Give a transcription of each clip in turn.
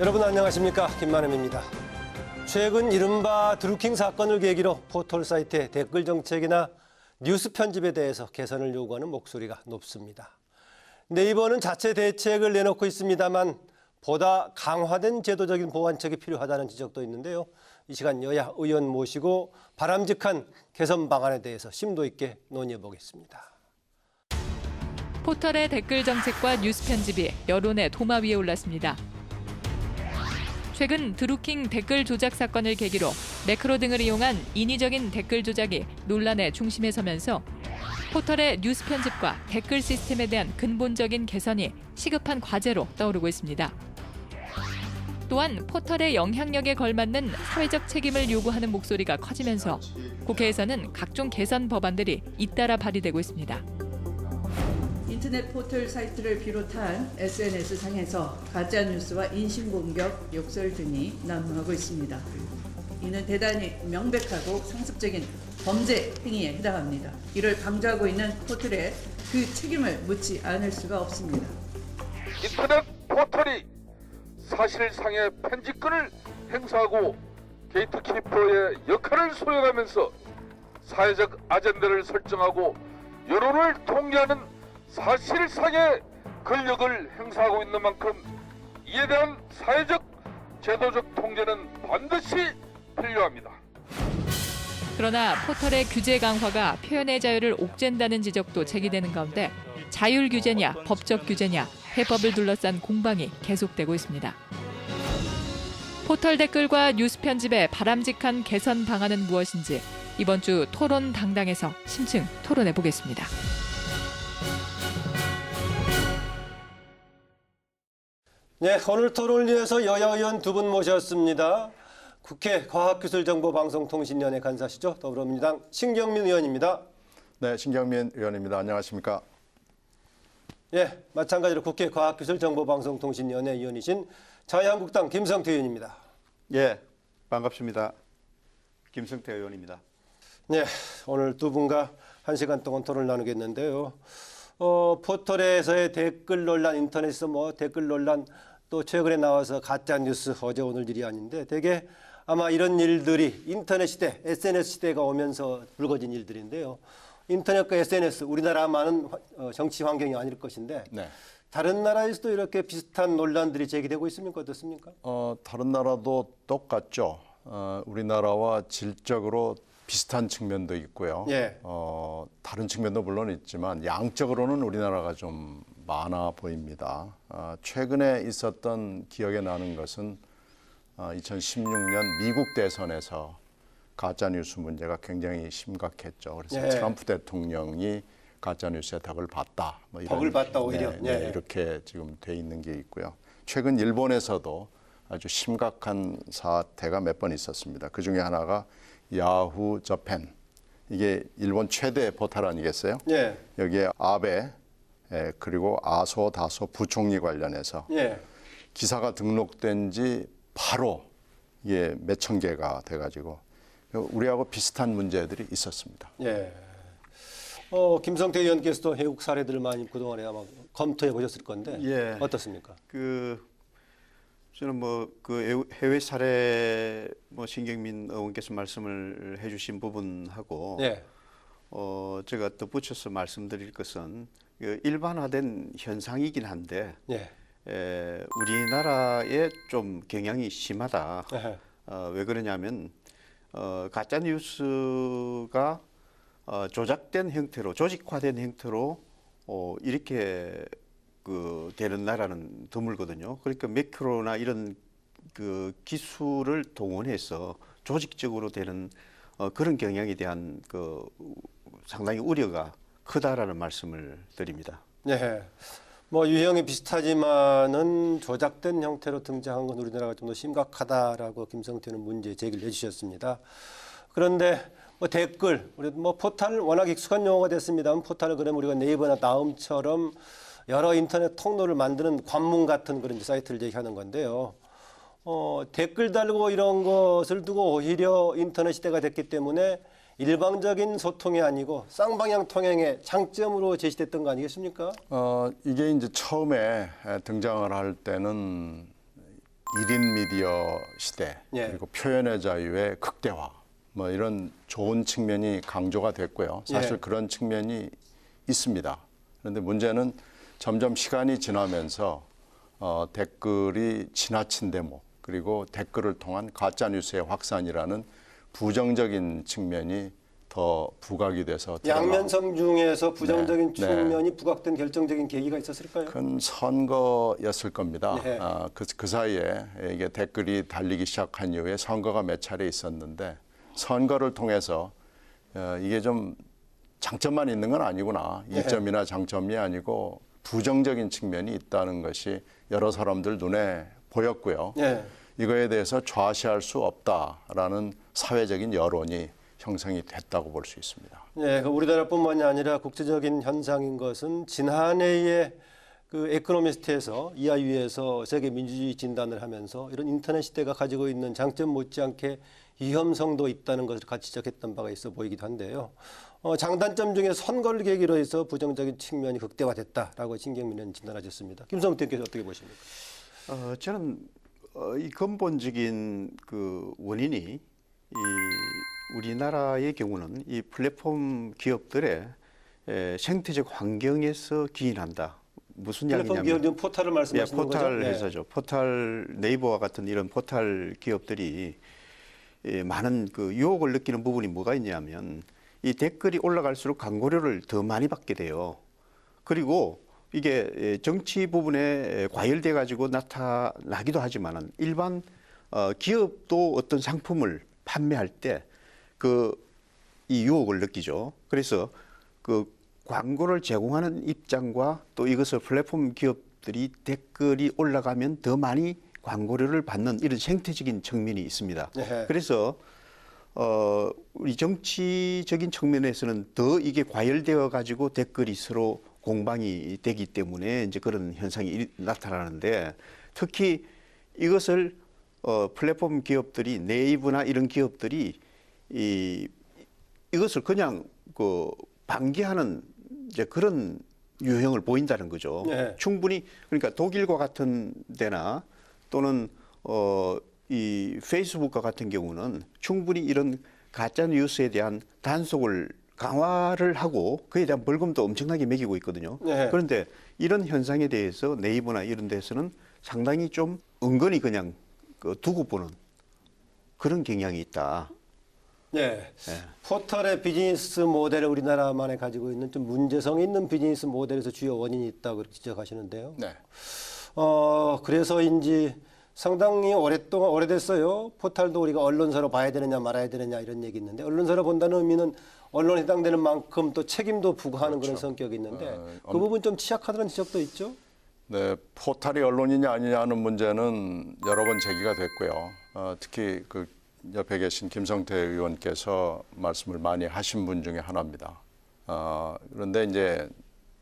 여러분 안녕하십니까, 김만음입니다. 최근 이른바 드루킹 사건을 계기로 포털 사이트의 댓글 정책이나 뉴스 편집에 대해서 개선을 요구하는 목소리가 높습니다. 네이버는 자체 대책을 내놓고 있습니다만 보다 강화된 제도적인 보완책이 필요하다는 지적도 있는데요. 이 시간 여야 의원 모시고 바람직한 개선 방안에 대해서 심도 있게 논의해 보겠습니다. 포털의 댓글 정책과 뉴스 편집이 여론의 도마 위에 올랐습니다. 최근 드루킹 댓글 조작 사건을 계기로 매크로 등을 이용한 인위적인 댓글 조작이 논란의 중심에 서면서 포털의 뉴스 편집과 댓글 시스템에 대한 근본적인 개선이 시급한 과제로 떠오르고 있습니다. 또한 포털의 영향력에 걸맞는 사회적 책임을 요구하는 목소리가 커지면서 국회에서는 각종 개선 법안들이 잇따라 발의되고 있습니다. 인터넷 포털 사이트를 비롯한 SNS상에서 가짜뉴스와 인신공격, 욕설 등이 난무하고 있습니다. 이는 대단히 명백하고 상습적인 범죄 행위에 해당합니다. 이를 방조하고 있는 포털에 그 책임을 묻지 않을 수가 없습니다. 인터넷 포털이 사실상의 편집권을 행사하고 게이트키퍼의 역할을 수행하면서 사회적 아젠다를 설정하고 여론을 통제하는 사실상의 권력을 행사하고 있는 만큼 이에 대한 사회적, 제도적 통제는 반드시 필요합니다. 그러나 포털의 규제 강화가 표현의 자유를 옥죄한다는 지적도 제기되는 가운데 자율 규제냐 법적 규제냐 해법을 둘러싼 공방이 계속되고 있습니다. 포털 댓글과 뉴스 편집의 바람직한 개선 방안은 무엇인지 이번 주 토론 당당에서 심층 토론해 보겠습니다. 네, 오늘 토론을 위해서 여야 의원 두 분 모셨습니다. 국회 과학기술정보방송통신위원회 간사시죠. 더불어민주당 신경민 의원입니다. 네, 신경민 의원입니다. 안녕하십니까? 예, 마찬가지로 국회 과학기술정보방송통신위원회 위원이신 자유한국당 김성태 의원입니다. 예, 반갑습니다. 김성태 의원입니다. 네, 오늘 두 분과 1시간 동안 토론을 나누겠는데요. 포털에서의 댓글 논란, 인터넷에서 댓글 논란, 또 최근에 나와서 가짜 뉴스 어제 오늘 일이 아닌데 되게 아마 이런 일들이 인터넷 시대, SNS 시대가 오면서 불거진 일들인데요. 인터넷과 SNS, 우리나라만은 정치 환경이 아닐 것인데 네. 다른 나라에서도 이렇게 비슷한 논란들이 제기되고 있습니까? 어떻습니까? 다른 나라도 똑같죠. 우리나라와 질적으로 비슷한 측면도 있고요. 예. 다른 측면도 물론 있지만 양적으로는 우리나라가 좀 많아 보입니다. 최근에 있었던 기억에 나는 것은 2016년 미국 대선에서 가짜뉴스 문제가 굉장히 심각했죠. 그래서 예. 트럼프 대통령이 가짜뉴스에 덕을 봤다. 뭐 이런, 덕을 봤다, 오히려. 네, 예. 이렇게 지금 돼 있는 게 있고요. 최근 일본에서도 아주 심각한 사태가 몇 번 있었습니다. 그 중에 하나가 야후 저팬, 이게 일본 최대 포털 아니겠어요? 예. 여기에 아베 그리고 아소 다소 부총리 관련해서 예. 기사가 등록된 지 바로 이게 몇천 개가 돼가지고 우리하고 비슷한 문제들이 있었습니다. 예. 김성태 의원께서도 해국 사례들을 많이 그동안에 아마 검토해 보셨을 건데 예. 어떻습니까? 저는 그 해외 사례 신경민 의원께서 말씀을 해주신 부분하고 예. 제가 덧붙여서 말씀드릴 것은 일반화된 현상이긴 한데 예. 우리나라에 좀 경향이 심하다. 에헤. 왜 그러냐면 가짜 뉴스가 조작된 형태로, 조직화된 형태로 이렇게 되는 나라는 드물거든요. 그러니까 매크로나 이런 그 기술을 동원해서 조직적으로 되는 그런 경향에 대한 상당히 우려가 크다라는 말씀을 드립니다. 예. 유형이 비슷하지만은 조작된 형태로 등장한 건 우리나라가 좀 더 심각하다라고 김성태는 문제 제기를 해주셨습니다. 그런데 댓글, 우리 포털 워낙 익숙한 용어가 됐습니다만 포털을 그러면 우리가 네이버나 다음처럼 여러 인터넷 통로를 만드는 관문 같은 그런 사이트를 얘기하는 건데요. 댓글 달고 이런 것을 두고 오히려 인터넷 시대가 됐기 때문에 일방적인 소통이 아니고 쌍방향 통행의 장점으로 제시됐던 거 아니겠습니까? 이게 이제 처음에 등장을 할 때는 1인 미디어 시대 예. 그리고 표현의 자유의 극대화 뭐 이런 좋은 측면이 강조가 됐고요. 사실 예. 그런 측면이 있습니다. 그런데 문제는 점점 시간이 지나면서 댓글이 지나친 데모 그리고 댓글을 통한 가짜 뉴스의 확산이라는 부정적인 측면이 더 부각이 돼서 양면성 중에서 부정적인 네. 측면이 부각된 결정적인 계기가 있었을까요? 큰 선거였을 겁니다. 네. 그 사이에 이게 댓글이 달리기 시작한 이후에 선거가 몇 차례 있었는데 선거를 통해서 이게 좀 장점만 있는 건 아니구나. 네. 이점이나 장점이 아니고 부정적인 측면이 있다는 것이 여러 사람들 눈에 보였고요. 네. 이거에 대해서 좌시할 수 없다라는 사회적인 여론이 형성이 됐다고 볼 수 있습니다. 네, 그 우리나라뿐만이 아니라 국제적인 현상인 것은 지난해에 그 에코노미스트에서 이하유에서 세계 민주주의 진단을 하면서 이런 인터넷 시대가 가지고 있는 장점 못지않게 위험성도 있다는 것을 같이 지적했던 바가 있어 보이기도 한데요. 장단점 중에 선거를 계기로 해서 부정적인 측면이 극대화됐다라고 신경민 의원 진단하셨습니다. 김성태 의원께서 어떻게 보십니까? 저는 이 근본적인 그 원인이 이 우리나라의 경우는 이 플랫폼 기업들의 생태적 환경에서 기인한다. 무슨 플랫폼 이야기냐면 기업 포탈을 말씀하시는 거죠? 포탈 네. 회사죠. 포탈 네이버와 같은 이런 포탈 기업들이 많은 그 유혹을 느끼는 부분이 뭐가 있냐면 이 댓글이 올라갈수록 광고료를 더 많이 받게 돼요. 그리고 이게 정치 부분에 과열돼 가지고 나타나기도 하지만은 일반 기업도 어떤 상품을 판매할 때 이 유혹을 느끼죠. 그래서 그 광고를 제공하는 입장과 또 이것을 플랫폼 기업들이 댓글이 올라가면 더 많이 광고료를 받는 이런 생태적인 측면이 있습니다. 네. 그래서 우리 정치적인 측면에서는 더 이게 과열되어 가지고 댓글이 서로 공방이 되기 때문에 이제 그런 현상이 나타나는데 특히 이것을 플랫폼 기업들이 네이버나 이런 기업들이 이것을 그냥 방기하는 이제 그런 유형을 보인다는 거죠. 네. 충분히 그러니까 독일과 같은 데나 또는 이 페이스북과 같은 경우는 충분히 이런 가짜 뉴스에 대한 단속을 강화를 하고 그에 대한 벌금도 엄청나게 매기고 있거든요. 네. 그런데 이런 현상에 대해서 네이버나 이런 데서는 상당히 좀 은근히 그냥 두고 보는 그런 경향이 있다. 네. 포털의 비즈니스 모델을 우리나라만에 가지고 있는 좀 문제성 있는 비즈니스 모델에서 주요 원인이 있다고 그렇게 지적하시는데요. 네. 그래서인지 상당히 오래됐어요. 포털도 우리가 언론사로 봐야 되느냐 말아야 되느냐 이런 얘기 있는데 언론사로 본다는 의미는 언론에 해당되는 만큼 또 책임도 부과하는 그런 성격이 있는데 그 부분 좀 취약하다는 지적도 있죠. 네, 포탈이 언론이냐 아니냐는 문제는 여러 번 제기가 됐고요. 특히 그 옆에 계신 김성태 의원께서 말씀을 많이 하신 분 중에 하나입니다. 그런데 이제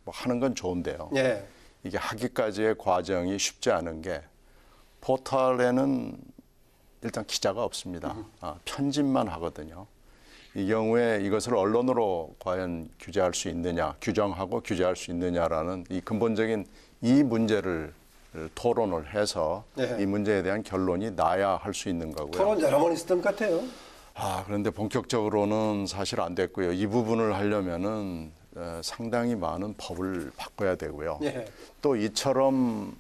뭐 하는 건 좋은데요. 네. 이게 하기까지의 과정이 쉽지 않은 게 포털에는 일단 기자가 없습니다. 편집만 하거든요. 이 경우에 이것을 언론으로 과연 규제할 수 있느냐, 규정하고 규제할 수 있느냐라는 이 근본적인 이 문제를 토론을 해서 네. 이 문제에 대한 결론이 나야 할 수 있는 거고요. 토론 여러 번 있었던 것 같아요. 그런데 본격적으로는 사실 안 됐고요. 이 부분을 하려면은 상당히 많은 법을 바꿔야 되고요. 네. 또 이처럼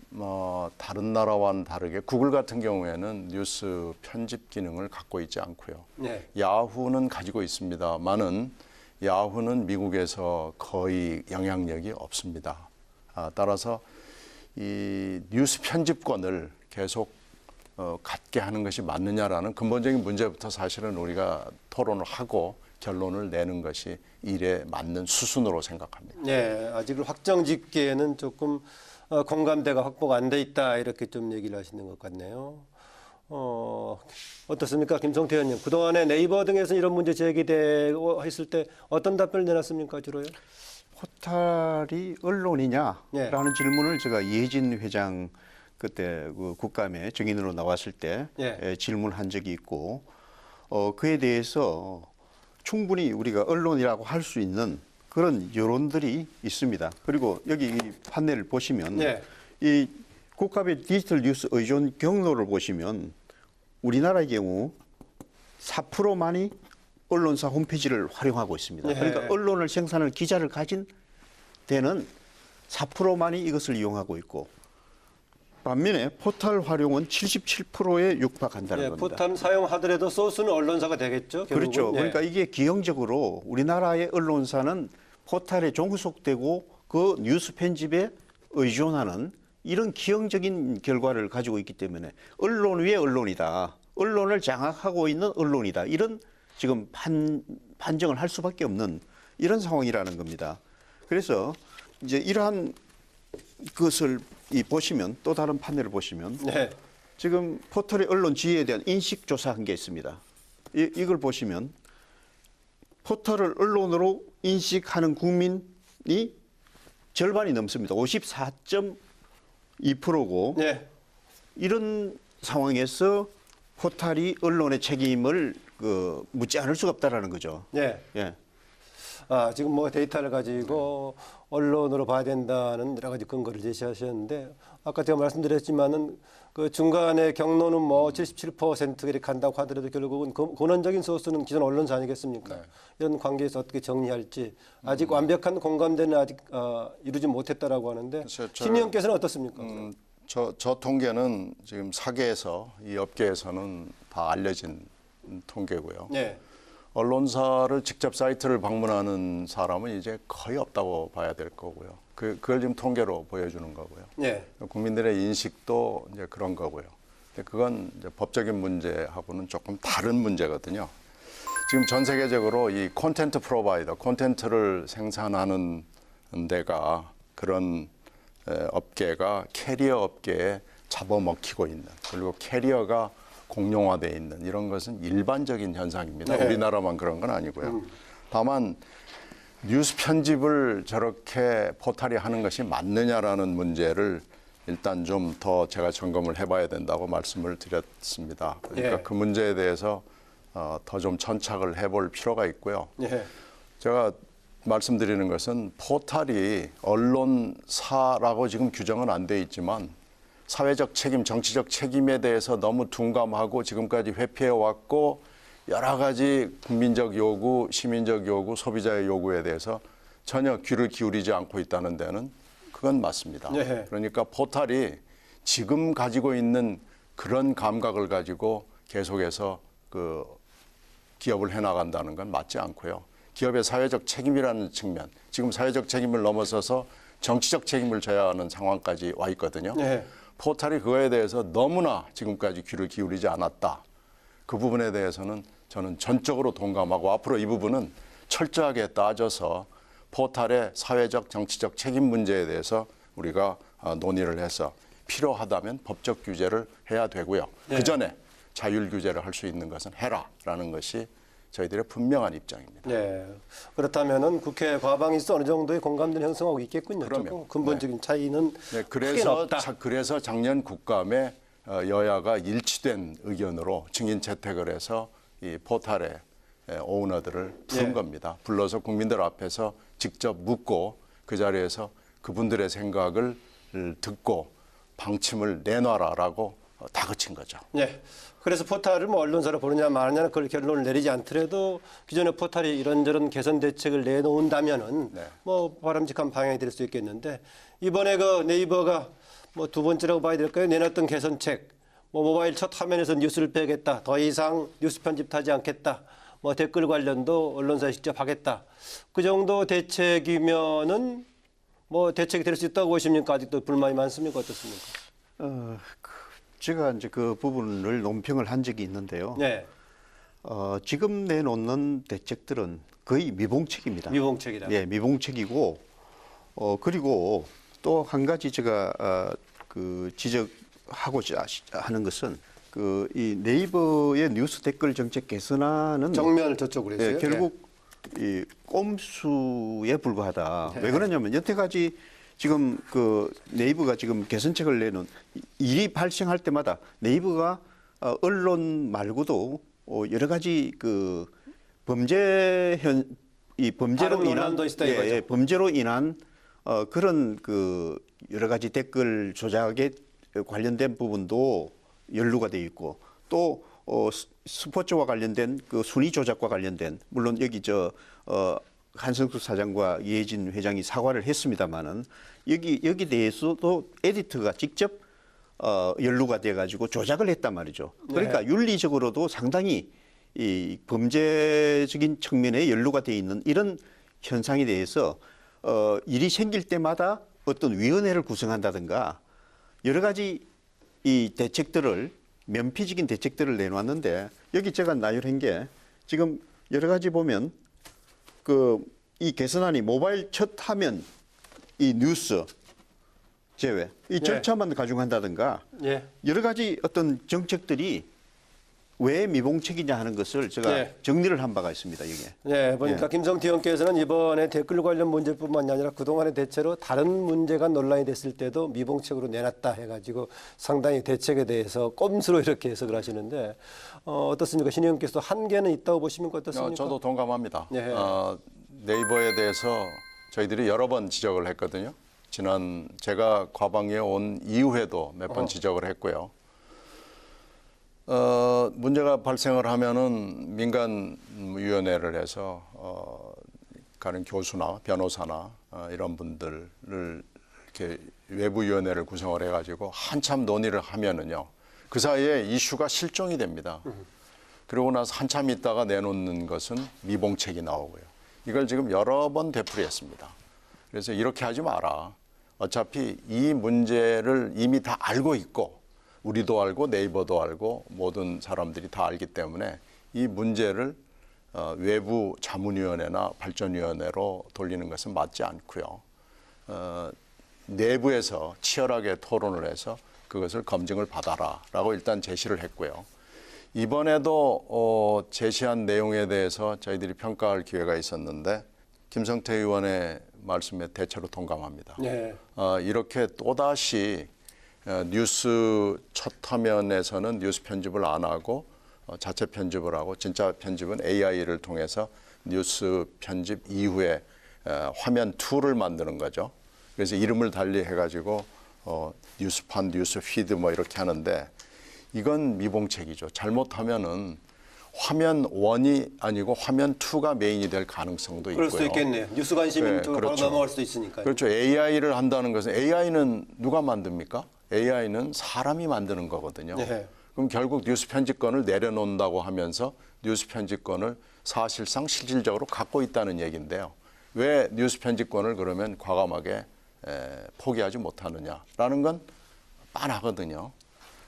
다른 나라와는 다르게 구글 같은 경우에는 뉴스 편집 기능을 갖고 있지 않고요. 네. 야후는 가지고 있습니다만은 야후는 미국에서 거의 영향력이 없습니다. 따라서 이 뉴스 편집권을 계속 갖게 하는 것이 맞느냐라는 근본적인 문제부터 사실은 우리가 토론을 하고 결론을 내는 것이 일에 맞는 수순으로 생각합니다. 네, 아직 확정 짓기에는 조금 공감대가 확보가 안 돼 있다 이렇게 좀 얘기를 하시는 것 같네요. 어떻습니까, 김성태 의원님? 그동안에 네이버 등에서 이런 문제 제기되고 했을 때 어떤 답변을 내놨습니까, 주로요? 포탈이 언론이냐라는 네. 질문을 제가 이혜진 회장 그때 그 국감에 증인으로 나왔을 때 네. 질문한 적이 있고 그에 대해서 충분히 우리가 언론이라고 할 수 있는 그런 여론들이 있습니다. 그리고 여기 이 판넬을 보시면 네. 이 국가별 디지털 뉴스 의존 경로를 보시면 우리나라의 경우 4%만이 언론사 홈페이지를 활용하고 있습니다. 네. 그러니까 언론을 생산할 기자를 가진 데는 4%만이 이것을 이용하고 있고 반면에 포털 활용은 77%에 육박한다는 예, 겁니다. 포털 사용하더라도 소스는 언론사가 되겠죠. 결국은. 그렇죠. 예. 그러니까 이게 기형적으로 우리나라의 언론사는 포털에 종속되고 그 뉴스 편집에 의존하는 이런 기형적인 결과를 가지고 있기 때문에 언론 위에 언론이다. 언론을 장악하고 있는 언론이다. 이런 지금 판정을 할 수밖에 없는 이런 상황이라는 겁니다. 그래서 이제 이러한 것을 보시면 또 다른 판넬을 보시면 네. 지금 포털의 언론 지위에 대한 인식 조사한 게 있습니다. 이걸 보시면 포털을 언론으로 인식하는 국민이 절반이 넘습니다. 54.2%고 네. 이런 상황에서 포털이 언론의 책임을 묻지 않을 수가 없다라는 거죠. 네. 예. 아, 지금 뭐 데이터를 가지고 언론으로 봐야 된다는 여러 가지 근거를 제시하셨는데 아까 제가 말씀드렸지만은 그 중간에 경로는 뭐 77% 이렇게 간다고 하더라도 결국은 근원적인 소스는 기존 언론사 아니겠습니까? 이런 관계에서 어떻게 정리할지 아직 완벽한 공감대는 아직 이루지 못했다라고 하는데 그래서 심 의원께서는 어떻습니까? 저 통계는 지금 사계에서 이 업계에서는 다 알려진 통계고요. 네. 언론사를 직접 사이트를 방문하는 사람은 이제 거의 없다고 봐야 될 거고요. 그걸 지금 통계로 보여주는 거고요. 네. 국민들의 인식도 이제 그런 거고요. 근데 그건 이제 법적인 문제하고는 조금 다른 문제거든요. 지금 전 세계적으로 이 콘텐트 프로바이더, 콘텐트를 생산하는 데가 그런 업계가 캐리어 업계에 잡아먹히고 있는, 그리고 캐리어가 공룡화되어 있는 이런 것은 일반적인 현상입니다. 네. 우리나라만 그런 건 아니고요. 다만 뉴스 편집을 저렇게 포털이 하는 것이 맞느냐라는 문제를 일단 좀 더 제가 점검을 해봐야 된다고 말씀을 드렸습니다. 그러니까 네. 그 문제에 대해서 더 좀 천착을 해볼 필요가 있고요. 네. 제가 말씀드리는 것은 포털이 언론사라고 지금 규정은 안 돼 있지만 사회적 책임, 정치적 책임에 대해서 너무 둔감하고 지금까지 회피해 왔고 여러 가지 국민적 요구, 시민적 요구, 소비자의 요구에 대해서 전혀 귀를 기울이지 않고 있다는 데는 그건 맞습니다. 네. 그러니까 포털이 지금 가지고 있는 그런 감각을 가지고 계속해서 그 기업을 해나간다는 건 맞지 않고요. 기업의 사회적 책임이라는 측면, 지금 사회적 책임을 넘어서서 정치적 책임을 져야 하는 상황까지 와 있거든요. 네. 포털이 그거에 대해서 너무나 지금까지 귀를 기울이지 않았다. 그 부분에 대해서는 저는 전적으로 동감하고 앞으로 이 부분은 철저하게 따져서 포털의 사회적, 정치적 책임 문제에 대해서 우리가 논의를 해서 필요하다면 법적 규제를 해야 되고요. 네. 그 전에 자율 규제를 할 수 있는 것은 해라라는 것이 저희들의 분명한 입장입니다. 네. 그렇다면은 국회 과방에서 어느 정도의 공감대를 형성하고 있겠군요. 그럼요. 조금 근본적인 차이는 네, 크게는 없다. 그래서 작년 국감에 여야가 일치된 의견으로 증인 채택을 해서 이 포털의 오너들을 부른 예. 겁니다. 불러서 국민들 앞에서 직접 묻고 그 자리에서 그분들의 생각을 듣고 방침을 내놔라라고 다그친 거죠. 네. 그래서 포털을 뭐 언론사로 보느냐 마느냐는 그걸 결론을 내리지 않더라도 기존의 포털이 이런저런 개선 대책을 내놓는다면은 네. 뭐 바람직한 방향이 될 수 있겠는데 이번에 그 네이버가 뭐 두 번째라고 봐야 될까요? 내놨던 개선책, 뭐 모바일 첫 화면에서 뉴스를 빼겠다, 더 이상 뉴스 편집하지 않겠다, 뭐 댓글 관련도 언론사에 직접 하겠다. 그 정도 대책이면은 뭐 대책이 될 수 있다고 보십니까? 아직도 불만이 많습니까? 어떻습니까? 제가 이제 그 부분을 논평을 한 적이 있는데요. 네. 지금 내놓는 대책들은 거의 미봉책입니다. 미봉책이다. 예, 미봉책이고 그리고 또 한 가지 제가 그 지적하고자 하는 것은 그 이 네이버의 뉴스 댓글 정책 개선안은 정면을 저쪽으로 했어요. 예, 결국 이 꼼수에 불과하다. 왜 그러냐면 여태까지 지금 그 네이버가 지금 개선책을 내는 일이 발생할 때마다 네이버가 언론 말고도 여러 가지 그 범죄로 다른 인한 논란도 있다 이거죠. 범죄로 인한 그런 그 여러 가지 댓글 조작에 관련된 부분도 연루가 돼 있고 또 스포츠와 관련된 그 순위 조작과 관련된 물론 여기 한성수 사장과 이혜진 회장이 사과를 했습니다만은 여기 대해서도 에디터가 직접 연루가 돼 가지고 조작을 했단 말이죠. 그러니까 윤리적으로도 상당히 이 범죄적인 측면에 연루가 돼 있는 이런 현상에 대해서 일이 생길 때마다 어떤 위원회를 구성한다든가 여러 가지 이 대책들을 면피적인 대책들을 내놓았는데 여기 제가 나열한 게 지금 여러 가지 보면 이 개선안이 모바일 첫 화면 이 뉴스 제외 이 절차만 가중한다든가 예. 여러 가지 어떤 정책들이 왜 미봉책이냐 하는 것을 제가 정리를 한 바가 있습니다. 이게. 네, 보니까 김성태 의원께서는 이번에 댓글 관련 문제뿐만이 아니라 그동안의 대체로 다른 문제가 논란이 됐을 때도 미봉책으로 내놨다 해가지고 상당히 대책에 대해서 꼼수로 이렇게 해석을 하시는데 어떻습니까? 신 의원께서도 한계는 있다고 보시면 어떻습니까? 저도 동감합니다. 네. 네이버에 대해서 저희들이 여러 번 지적을 했거든요. 지난 제가 과방위에 온 이후에도 몇 번 지적을 했고요. 문제가 발생을 하면은 민간위원회를 해서 가는 교수나 변호사나 이런 분들을 이렇게 외부위원회를 구성을 해가지고 한참 논의를 하면은요 그 사이에 이슈가 실종이 됩니다. 그러고 나서 한참 있다가 내놓는 것은 미봉책이 나오고요. 이걸 지금 여러 번 되풀이했습니다. 그래서 이렇게 하지 마라. 어차피 이 문제를 이미 다 알고 있고 우리도 알고 네이버도 알고 모든 사람들이 다 알기 때문에 이 문제를 외부 자문위원회나 발전위원회로 돌리는 것은 맞지 않고요. 내부에서 치열하게 토론을 해서 그것을 검증을 받아라라고 일단 제시를 했고요. 이번에도 제시한 내용에 대해서 저희들이 평가할 기회가 있었는데 김성태 의원의 말씀에 대체로 동감합니다. 네. 이렇게 또다시 뉴스 첫 화면에서는 뉴스 편집을 안 하고 자체 편집을 하고 진짜 편집은 AI를 통해서 뉴스 편집 이후에 화면 2를 만드는 거죠. 그래서 이름을 달리 해가지고 뉴스판, 뉴스 피드 뭐 이렇게 하는데 이건 미봉책이죠. 잘못하면은 화면 1이 아니고 화면 2가 메인이 될 가능성도 있고요. 그럴 수도 있겠네요. 뉴스 관심 쪽으로 바로 그렇죠. 넘어갈 수도 있으니까요. 그렇죠. AI를 한다는 것은 AI는 누가 만듭니까? AI는 사람이 만드는 거거든요. 네. 그럼 결국 뉴스 편집권을 내려놓는다고 하면서 뉴스 편집권을 사실상 실질적으로 갖고 있다는 얘기인데요. 왜 뉴스 편집권을 그러면 과감하게 포기하지 못하느냐라는 건 빤하거든요.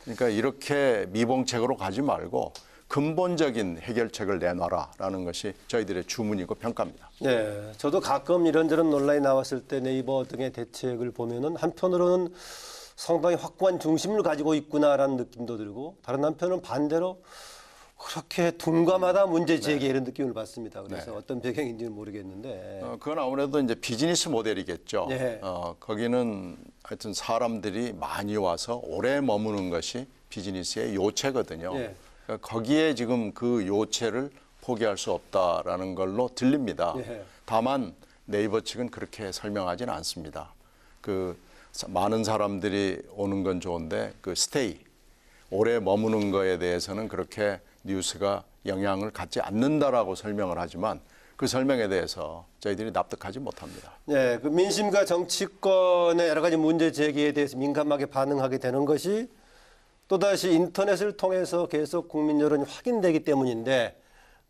그러니까 이렇게 미봉책으로 가지 말고 근본적인 해결책을 내놔라라는 것이 저희들의 주문이고 평가입니다. 네, 저도 가끔 이런저런 논란이 나왔을 때 네이버 등의 대책을 보면은 한편으로는 상당히 확고한 중심을 가지고 있구나라는 느낌도 들고 다른 한편은 반대로 그렇게 둔감하다 문제 제기 이런 느낌을 받습니다. 그래서 어떤 배경인지는 모르겠는데. 그건 아무래도 이제 비즈니스 모델이겠죠. 네. 거기는 하여튼 사람들이 많이 와서 오래 머무는 것이 비즈니스의 요체거든요. 네. 그러니까 거기에 지금 그 요체를 포기할 수 없다라는 걸로 들립니다. 네. 다만 네이버 측은 그렇게 설명하지는 않습니다. 그 많은 사람들이 오는 건 좋은데 그 스테이 오래 머무는 거에 대해서는 그렇게 뉴스가 영향을 갖지 않는다라고 설명을 하지만 그 설명에 대해서 저희들이 납득하지 못합니다. 네, 그 민심과 정치권의 여러 가지 문제 제기에 대해서 민감하게 반응하게 되는 것이 또다시 인터넷을 통해서 계속 국민 여론이 확인되기 때문인데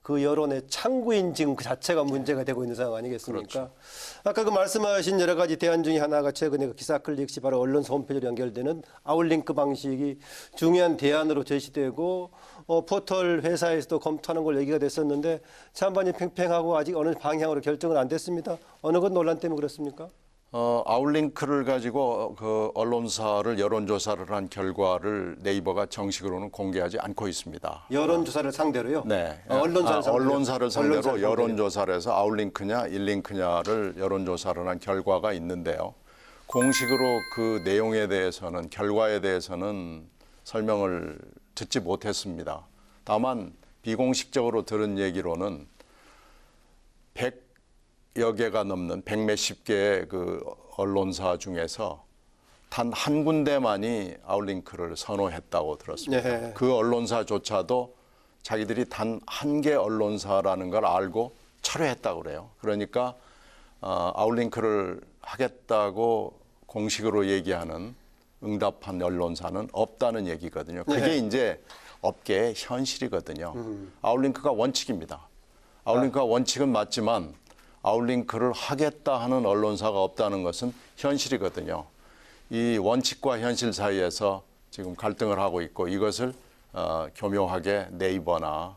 그 여론의 창구인 지금 그 자체가 문제가 되고 있는 상황 아니겠습니까? 그렇죠. 아까 그 말씀하신 여러 가지 대안 중에 하나가 최근에 그 기사 클릭 시 바로 언론사 홈페이지로 연결되는 아웃링크 방식이 중요한 대안으로 제시되고 포털 회사에서도 검토하는 걸 얘기가 됐었는데 찬반이 팽팽하고 아직 어느 방향으로 결정은 안 됐습니다. 어느 것 논란 때문에 그렇습니까? 아웃링크를 가지고 그 언론사를 여론조사를 한 결과를 네이버가 정식으로는 공개하지 않고 있습니다. 여론조사를 상대로요? 네. 언론사를 상대로 여론조사를 해서 아웃링크냐 일링크냐를 여론조사를 한 결과가 있는데요. 공식으로 그 내용에 대해서는 결과에 대해서는 설명을 듣지 못했습니다. 다만 비공식적으로 들은 얘기로는 100여 개가 넘는 100몇십 개의 그 언론사 중에서 단 한 군데만이 아웃링크를 선호했다고 들었습니다. 네. 그 언론사조차도 자기들이 단 한 개 언론사라는 걸 알고 철회했다고 그래요. 그러니까 아웃링크를 하겠다고 공식으로 얘기하는 응답한 언론사는 없다는 얘기거든요. 그게 네. 이제 업계의 현실이거든요. 아웃링크가 원칙입니다. 아웃링크가 원칙은 맞지만 아웃링크를 하겠다 하는 언론사가 없다는 것은 현실이거든요. 이 원칙과 현실 사이에서 지금 갈등을 하고 있고 이것을 교묘하게 네이버나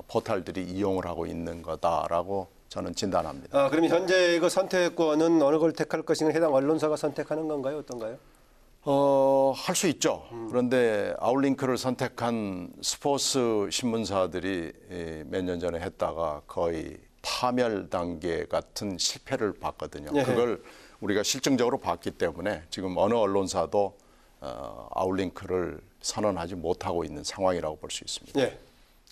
포털들이 이용을 하고 있는 거다라고 저는 진단합니다. 그럼 현재 그 선택권은 어느 걸 택할 것인가 해당 언론사가 선택하는 건가요? 어떤가요? 할 수 있죠. 그런데 아웃링크를 선택한 스포츠 신문사들이 몇 년 전에 했다가 거의 파멸 단계 같은 실패를 봤거든요. 네. 그걸 우리가 실증적으로 봤기 때문에 지금 어느 언론사도 아웃링크를 선언하지 못하고 있는 상황이라고 볼 수 있습니다. 네.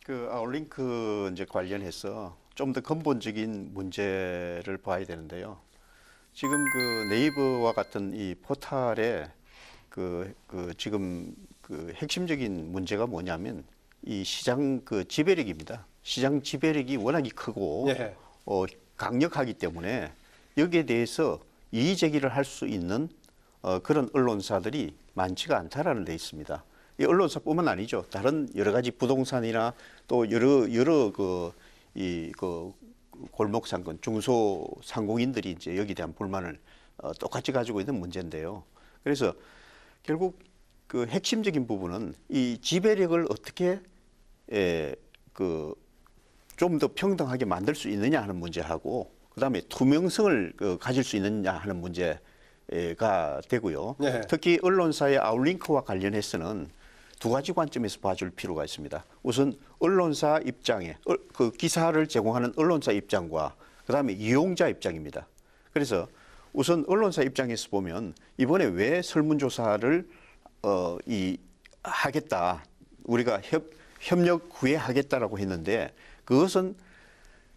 그 아웃링크 이제 관련해서 좀 더 근본적인 문제를 봐야 되는데요. 지금 그 네이버와 같은 이 포털에 지금 그 핵심적인 문제가 뭐냐면 이 시장 그 지배력입니다. 시장 지배력이 워낙에 크고 네. 강력하기 때문에 여기에 대해서 이의 제기를 할 수 있는 그런 언론사들이 많지가 않다라는 데 있습니다. 이 언론사뿐만 아니죠. 다른 여러 가지 부동산이나 또 여러 그 골목 상권, 중소 상공인들이 이제 여기에 대한 불만을 똑같이 가지고 있는 문제인데요. 그래서 결국 그 핵심적인 부분은 이 지배력을 어떻게 좀 더 평등하게 만들 수 있느냐 하는 문제하고 그다음에 투명성을 가질 수 있느냐 하는 문제가 되고요. 네. 특히 언론사의 아웃링크와 관련해서는 두 가지 관점에서 봐줄 필요가 있습니다. 우선 언론사 입장에 그 기사를 제공하는 언론사 입장과 그다음에 이용자 입장입니다. 그래서 우선 언론사 입장에서 보면 이번에 왜 설문조사를 하겠다 우리가 협력 구해하겠다라고 했는데 그것은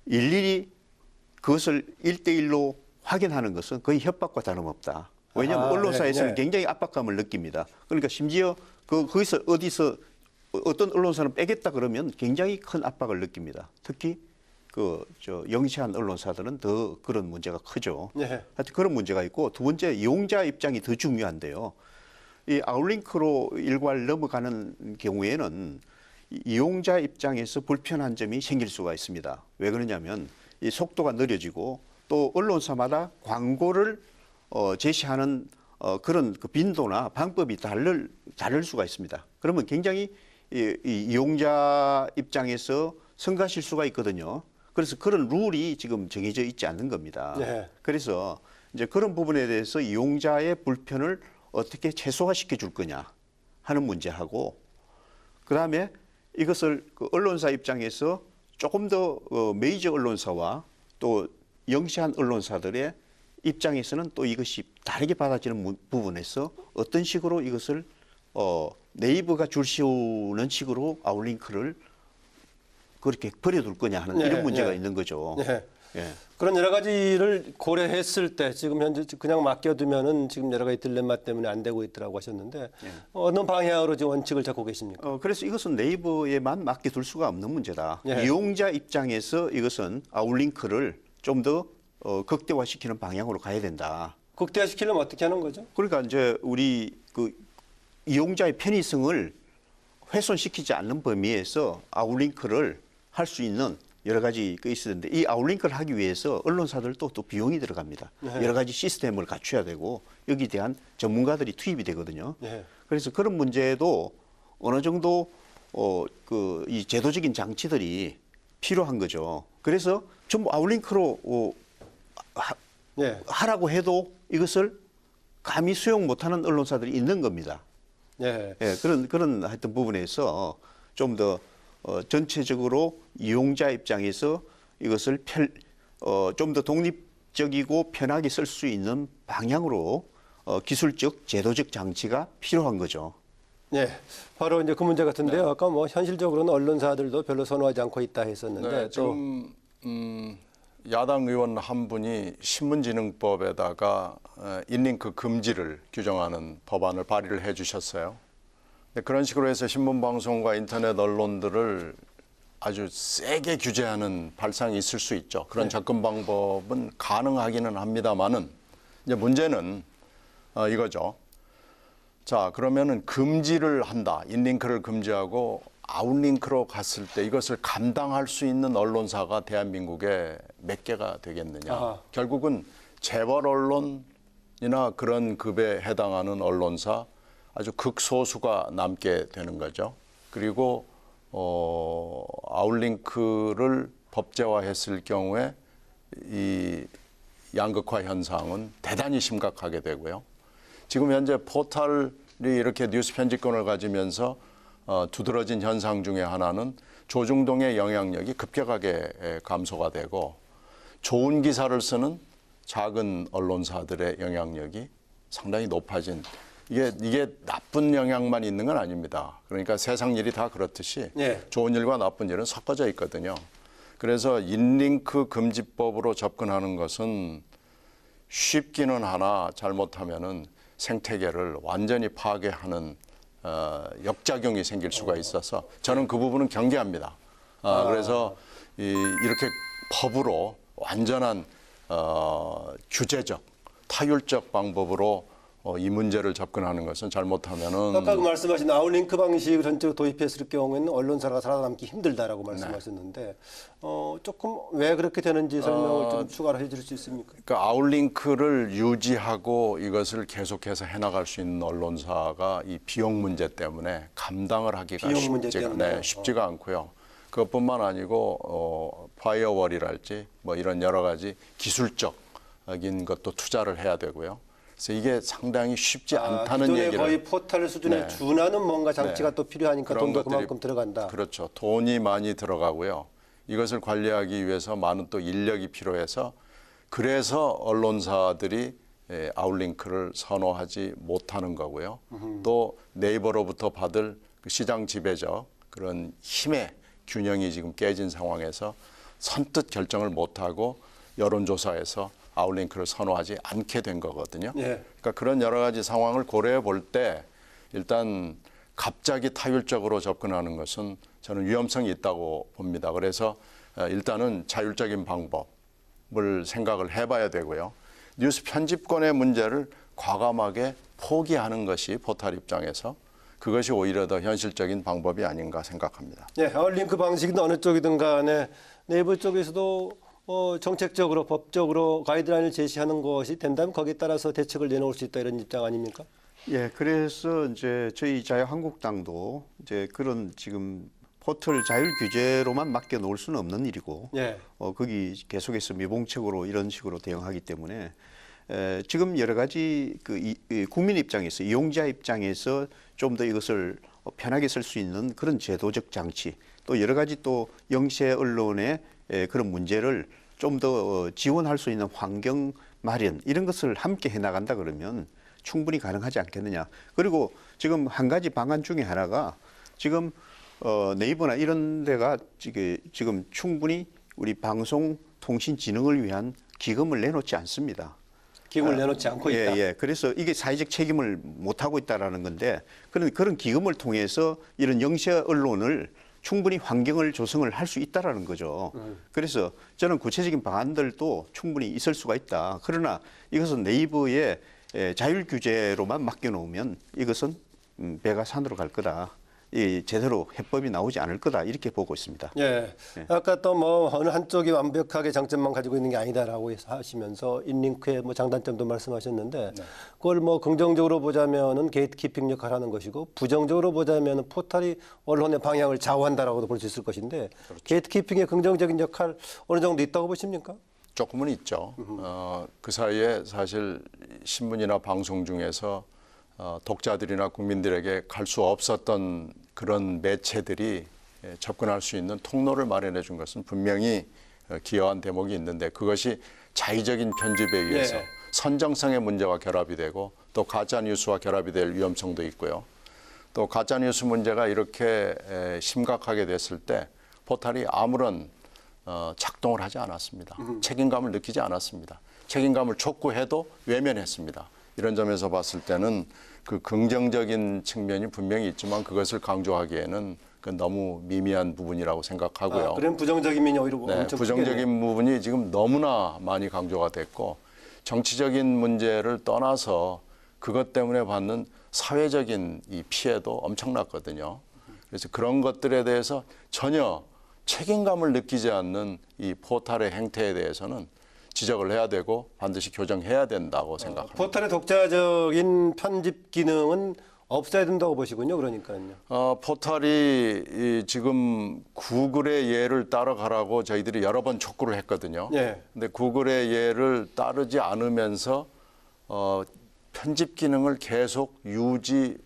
일일이 그것을 1대1로 확인하는 것은 거의 협박과 다름없다. 왜냐하면 언론사에서는 네. 굉장히 압박감을 느낍니다. 그러니까 심지어 거기서 어디서 어떤 언론사는 빼겠다 그러면 굉장히 큰 압박을 느낍니다. 특히 영시한 언론사들은 더 그런 문제가 크죠. 네. 하여튼 그런 문제가 있고 두 번째 이용자 입장이 더 중요한데요. 이 아웃링크로 일괄 넘어가는 경우에는 이용자 입장에서 불편한 점이 생길 수가 있습니다. 왜 그러냐면 이 속도가 느려지고 또 언론사마다 광고를 제시하는 그런 그 빈도나 방법이 다를 수가 있습니다. 그러면 굉장히 이 이용자 입장에서 성가실 수가 있거든요. 그래서 그런 룰이 지금 정해져 있지 않는 겁니다. 네. 그래서 이제 그런 부분에 대해서 이용자의 불편을 어떻게 최소화시켜 줄 거냐 하는 문제하고 그다음에 이것을 그 언론사 입장에서 조금 더 메이저 언론사와 또 영시한 언론사들의 입장에서는 또 이것이 다르게 받아지는 부분에서 어떤 식으로 이것을 네이버가 줄세우는 식으로 아웃링크를 그렇게 버려둘 거냐 하는 네, 이런 문제가 네. 있는 거죠. 네. 예. 그런 여러 가지를 고려했을 때 지금 현재 그냥 맡겨두면은 지금 여러 가지 딜레마 때문에 안 되고 있더라고 하셨는데 어느 방향으로 지금 원칙을 잡고 계십니까? 그래서 이것은 네이버에만 맡겨둘 수가 없는 문제다. 예. 이용자 입장에서 이것은 아웃링크를 좀 더 극대화시키는 방향으로 가야 된다. 극대화시키려면 어떻게 하는 거죠? 그러니까 이제 우리 그 이용자의 편의성을 훼손시키지 않는 범위에서 아웃링크를 할 수 있는 여러 가지 그 있었는데 이 아웃링크를 하기 위해서 언론사들도 또 비용이 들어갑니다. 네. 여러 가지 시스템을 갖춰야 되고 여기에 대한 전문가들이 투입이 되거든요. 네. 그래서 그런 문제도 어느 정도 이 제도적인 장치들이 필요한 거죠. 그래서 전부 아웃링크로 네. 하라고 해도 이것을 감히 수용 못하는 언론사들이 있는 겁니다. 네. 예, 그런 하여튼 부분에서 좀 더 전체적으로 이용자 입장에서 이것을 좀 더 독립적이고 편하게 쓸 수 있는 방향으로 기술적, 제도적 장치가 필요한 거죠. 네, 바로 이제 그 문제 같은데요. 아까 뭐 현실적으로는 언론사들도 별로 선호하지 않고 있다 했었는데 네, 또 지금 야당 의원 한 분이 신문진흥법에다가 인링크 금지를 규정하는 법안을 발의를 해 주셨어요. 근데 그런 식으로 해서 신문방송과 인터넷 언론들을 아주 세게 규제하는 발상이 있을 수 있죠. 그런 접근 방법은 가능하기는 합니다만은 이제 문제는 이거죠. 자, 그러면은 금지를 한다. 인링크를 금지하고 아웃링크로 갔을 때 이것을 감당할 수 있는 언론사가 대한민국에 몇 개가 되겠느냐. 아하. 결국은 재벌 언론이나 그런 급에 해당하는 언론사 아주 극소수가 남게 되는 거죠. 그리고 아웃링크를 법제화했을 경우에 이 양극화 현상은 대단히 심각하게 되고요. 지금 현재 포털이 이렇게 뉴스 편집권을 가지면서 두드러진 현상 중에 하나는 조중동의 영향력이 급격하게 감소가 되고 좋은 기사를 쓰는 작은 언론사들의 영향력이 상당히 높아진 이게 나쁜 영향만 있는 건 아닙니다. 그러니까 세상 일이 다 그렇듯이 예. 좋은 일과 나쁜 일은 섞어져 있거든요. 그래서 인링크 금지법으로 접근하는 것은 쉽기는 하나 잘못하면은 생태계를 완전히 파괴하는 역작용이 생길 수가 있어서 저는 그 부분은 경계합니다. 그래서 이렇게 법으로 완전한 규제적, 타율적 방법으로 이 문제를 접근하는 것은 잘못하면은 아까 그 말씀하신 아웃링크 방식을 전적으로 도입했을 경우에는 언론사가 살아남기 힘들다라고 말씀하셨는데 조금 왜 그렇게 되는지 설명을 좀 추가로 해줄 수 있습니까? 그러니까 아웃링크를 유지하고 이것을 계속해서 해나갈 수 있는 언론사가 이 비용 문제 때문에 감당을 하기가 비용 문제 쉽지가, 때문에. 쉽지가 않고요. 그것뿐만 아니고 파이어월이랄지 뭐 이런 여러 가지 기술적인 것도 투자를 해야 되고요. 그래서 이게 상당히 쉽지 않다는 기존의 얘기를 거의 포털 수준에 네. 준하는 뭔가 장치가 네. 또 필요하니까 그런 돈도 것들이 그만큼 들어간다. 그렇죠. 돈이 많이 들어가고요. 이것을 관리하기 위해서 많은 또 인력이 필요해서 그래서 언론사들이 아웃링크를 선호하지 못하는 거고요. 또 네이버로부터 받을 그 시장 지배적 그런 힘의 균형이 지금 깨진 상황에서 선뜻 결정을 못하고 여론조사에서 아웃링크를 선호하지 않게 된 거거든요. 예. 그러니까 그런 여러 가지 상황을 고려해 볼 때 일단 갑자기 타율적으로 접근하는 것은 저는 위험성이 있다고 봅니다. 그래서 일단은 자율적인 방법을 생각을 해봐야 되고요. 뉴스 편집권의 문제를 과감하게 포기하는 것이 포털 입장에서 그것이 오히려 더 현실적인 방법이 아닌가 생각합니다. 네, 아웃링크 방식이든 어느 쪽이든 간에 네이버 쪽에서도 정책적으로 법적으로 가이드라인을 제시하는 것이 된다면 거기에 따라서 대책을 내놓을 수 있다 이런 입장 아닙니까? 예, 그래서 이제 저희 자유한국당도 이제 그런 지금 포털 자율 규제로만 맡겨 놓을 수는 없는 일이고, 예. 거기 계속해서 미봉책으로 이런 식으로 대응하기 때문에 지금 여러 가지 이 국민 입장에서 이용자 입장에서 좀 더 이것을 편하게 쓸 수 있는 그런 제도적 장치, 또 여러 가지 또 영세 언론의 그런 문제를 좀 더 지원할 수 있는 환경 마련 이런 것을 함께 해나간다 그러면 충분히 가능하지 않겠느냐. 그리고 지금 한 가지 방안 중에 하나가 지금 네이버나 이런 데가 지금 충분히 우리 방송통신진흥을 위한 기금을 내놓지 않습니다. 기금을 내놓지 않고 있다. 예. 그래서 이게 사회적 책임을 못 하고 있다라는 건데 그런 기금을 통해서 이런 영세 언론을 충분히 환경을 조성을 할 수 있다라는 거죠. 그래서 저는 구체적인 방안들도 충분히 있을 수가 있다. 그러나 이것은 네이버의 자율 규제로만 맡겨놓으면 이것은 배가 산으로 갈 거다. 이 제대로 해법이 나오지 않을 거다 이렇게 보고 있습니다. 예. 아까 또 뭐 어느 한쪽이 완벽하게 장점만 가지고 있는 게 아니다라고 하시면서 인링크의 뭐 장단점도 말씀하셨는데 그걸 뭐 긍정적으로 보자면은 게이트키핑 역할을 하는 것이고 부정적으로 보자면은 포털이 언론의 방향을 좌우한다라고도 볼 수 있을 것인데 게이트키핑의 긍정적인 역할 어느 정도 있다고 보십니까? 조금은 있죠. 그 사이에 사실 신문이나 방송 중에서 독자들이나 국민들에게 갈 수 없었던 그런 매체들이 접근할 수 있는 통로를 마련해 준 것은 분명히 기여한 대목이 있는데 그것이 자의적인 편집에 의해서 예. 선정성의 문제와 결합이 되고 또 가짜뉴스와 결합이 될 위험성도 있고요. 또 가짜뉴스 문제가 이렇게 심각하게 됐을 때 포털이 아무런 작동을 하지 않았습니다. 책임감을 느끼지 않았습니다. 책임감을 촉구해도 외면했습니다. 이런 점에서 봤을 때는 그 긍정적인 측면이 분명히 있지만 그것을 강조하기에는 그 너무 미미한 부분이라고 생각하고요. 그럼 부정적인 면이 오히려 네, 엄청 부정적인 크겠네요. 부분이 지금 너무나 많이 강조가 됐고 정치적인 문제를 떠나서 그것 때문에 받는 사회적인 이 피해도 엄청났거든요. 그래서 그런 것들에 대해서 전혀 책임감을 느끼지 않는 이 포탈의 행태에 대해서는 지적을 해야 되고 반드시 교정해야 된다고 생각합니다. 포털의 독자적인 편집 기능은 없어야 된다고 보시군요. 그러니까요. 포털이 지금 구글의 예를 따라가라고 저희들이 여러 번 촉구를 했거든요. 예. 근데 구글의 예를 따르지 않으면서 편집 기능을 계속 유지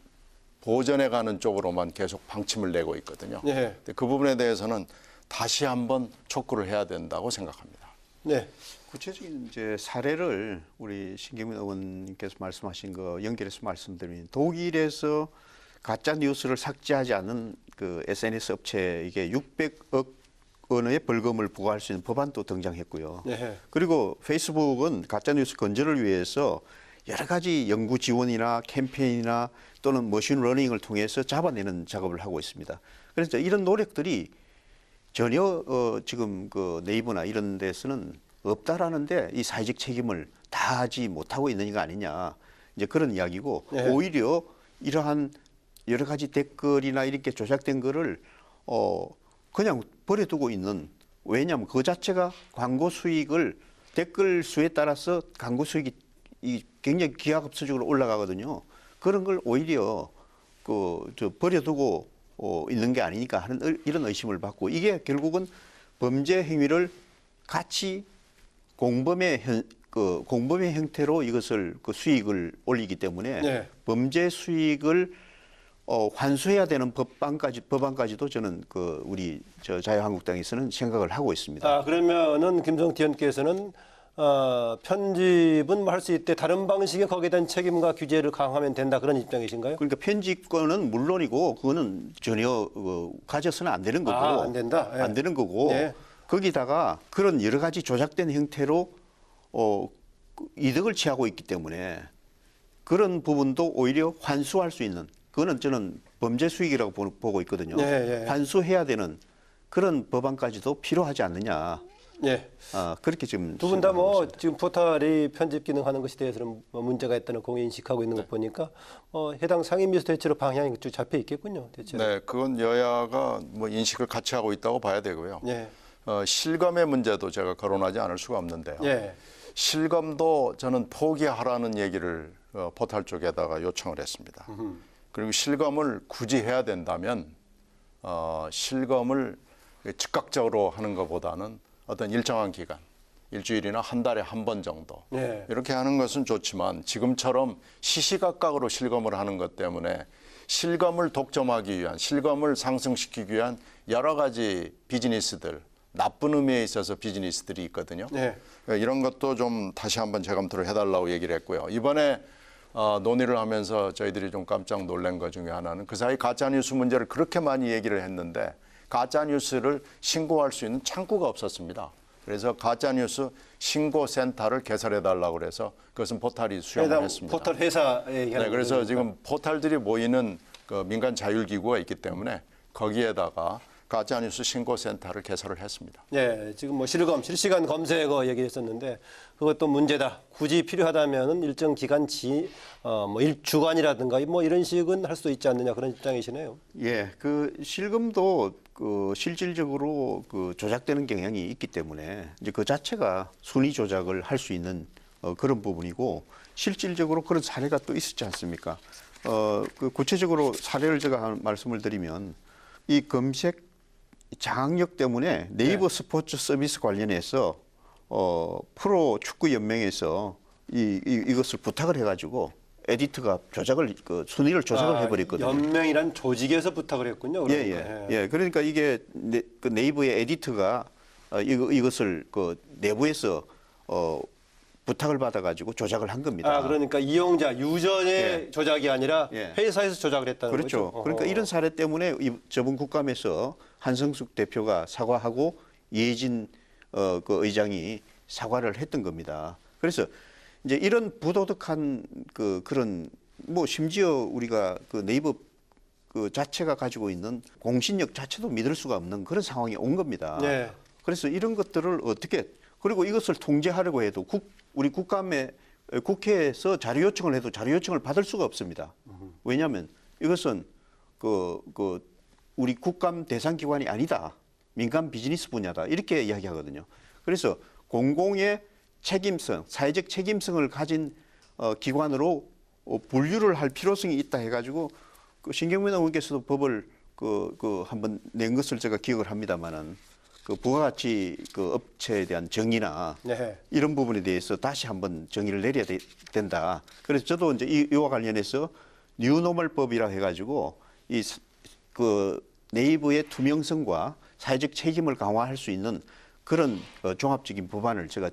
보전해가는 쪽으로만 계속 방침을 내고 있거든요. 예. 근데 그 부분에 대해서는 다시 한번 촉구를 해야 된다고 생각합니다. 네. 구체적인 이제 사례를 우리 신경민 의원님께서 말씀하신 거 연결해서 말씀드리면 독일에서 가짜 뉴스를 삭제하지 않는 그 SNS 업체에게 600억 원의 벌금을 부과할 수 있는 법안도 등장했고요. 네. 그리고 페이스북은 가짜 뉴스 건절을 위해서 여러 가지 연구 지원이나 캠페인이나 또는 머신러닝을 통해서 잡아내는 작업을 하고 있습니다. 그래서 이런 노력들이 전혀 지금 그 네이버나 이런 데서는 없다라는데 이 사회적 책임을 다하지 못하고 있는 거 아니냐 이제 그런 이야기고 네. 오히려 이러한 여러 가지 댓글이나 이렇게 조작된 거를 그냥 버려두고 있는 왜냐하면 그 자체가 광고 수익을 댓글 수에 따라서 광고 수익이 굉장히 기하급수적으로 올라가거든요. 그런 걸 오히려 버려두고 있는 게 아니니까 하는 이런 의심을 받고 이게 결국은 범죄 행위를 같이 공범의 형태로 이것을 그 수익을 올리기 때문에 네. 범죄 수익을 환수해야 되는 법안까지도 저는 우리 자유한국당에서는 생각을 하고 있습니다. 그러면은 김성태 의원께서는 편집은 할 수 있대 다른 방식의 거기에 대한 책임과 규제를 강화하면 된다 그런 입장이신가요? 그러니까 편집권은 물론이고 그거는 전혀 가져서는 안 되는 거고 안 된다. 예. 안 되는 거고 예. 거기다가 그런 여러 가지 조작된 형태로 이득을 취하고 있기 때문에 그런 부분도 오히려 환수할 수 있는 그거는 저는 범죄 수익이라고 보고 있거든요. 예, 예. 환수해야 되는 그런 법안까지도 필요하지 않느냐. 예. 그렇게 지금 두 분 다 생각하고 뭐 있습니다. 지금 포털이 편집 기능 하는 것에 대해서는 뭐 문제가 있다는 공의 인식하고 있는 것 보니까 해당 상임위에서 대체로 방향이 쭉 잡혀 있겠군요. 대체로. 네, 그건 여야가 뭐 인식을 같이 하고 있다고 봐야 되고요. 예. 실검의 문제도 제가 거론하지 않을 수가 없는데요. 예. 실검도 저는 포기하라는 얘기를 포털 쪽에다가 요청을 했습니다. 그리고 실검을 굳이 해야 된다면 실검을 즉각적으로 하는 것보다는 어떤 일정한 기간, 일주일이나 한 달에 한 번 정도 예. 이렇게 하는 것은 좋지만 지금처럼 시시각각으로 실검을 하는 것 때문에 실검을 독점하기 위한, 실검을 상승시키기 위한 여러 가지 비즈니스들, 나쁜 의미에 있어서 비즈니스들이 있거든요. 예. 그러니까 이런 것도 좀 다시 한번 재검토를 해달라고 얘기를 했고요. 이번에 논의를 하면서 저희들이 좀 깜짝 놀란 것 중에 하나는 그 사이 가짜뉴스 문제를 그렇게 많이 얘기를 했는데 가짜뉴스를 신고할 수 있는 창구가 없었습니다. 그래서 가짜뉴스 신고센터를 개설해달라고 그래서 그것은 포털이 수용을 해당 했습니다. 포털 회사에 네, 그래서 지금 포털들이 모이는 그 민간 자율기구가 있기 때문에 거기에다가 가짜뉴스 신고센터를 개설을 했습니다. 예, 지금 뭐 실시간 검색어 얘기했었는데 그것도 문제다. 굳이 필요하다면은 일정 기간 뭐 일주간이라든가 뭐 이런 식은 할 수 있지 않느냐 그런 입장이시네요. 예, 실검도 실질적으로 조작되는 경향이 있기 때문에 이제 그 자체가 순위 조작을 할 수 있는 그런 부분이고 실질적으로 그런 사례가 또 있었지 않습니까? 구체적으로 사례를 제가 말씀을 드리면 이 검색 장악력 때문에 네이버 스포츠 서비스 관련해서 프로 축구 연맹에서 이것을 부탁을 해가지고 에디트가 조작을 순위를 조작을 해버렸거든요. 연맹이란 조직에서 부탁을 했군요. 그러니까. 예. 그러니까 이게 네이버의 에디트가 이것을 내부에서 부탁을 받아가지고 조작을 한 겁니다. 그러니까 이용자 유저의 조작이 아니라 예. 회사에서 조작을 했다는 그렇죠. 거죠. 그러니까 이런 사례 때문에 저번 국감에서 한성숙 대표가 사과하고 이해진 그 의장이 사과를 했던 겁니다. 그래서 이제 이런 부도덕한 그런 뭐 심지어 우리가 그 네이버 그 자체가 가지고 있는 공신력 자체도 믿을 수가 없는 그런 상황이 온 겁니다. 네. 그래서 이런 것들을 어떻게 그리고 이것을 통제하려고 해도 우리 국회에서 자료 요청을 해도 자료 요청을 받을 수가 없습니다. 왜냐하면 이것은 우리 국감 대상 기관이 아니다. 민간 비즈니스 분야다. 이렇게 이야기하거든요. 그래서 공공의 책임성, 사회적 책임성을 가진 기관으로 분류를 할 필요성이 있다 해가지고 신경민 의원께서도 법을 한번 낸 것을 제가 기억을 합니다만은 그 부가가치 그 업체에 대한 정의나 네. 이런 부분에 대해서 다시 한번 정의를 내려야 된다. 그래서 저도 이제 이와 관련해서 뉴노멀법이라 해가지고 그 네이버의 투명성과 사회적 책임을 강화할 수 있는 그런 종합적인 법안을 제가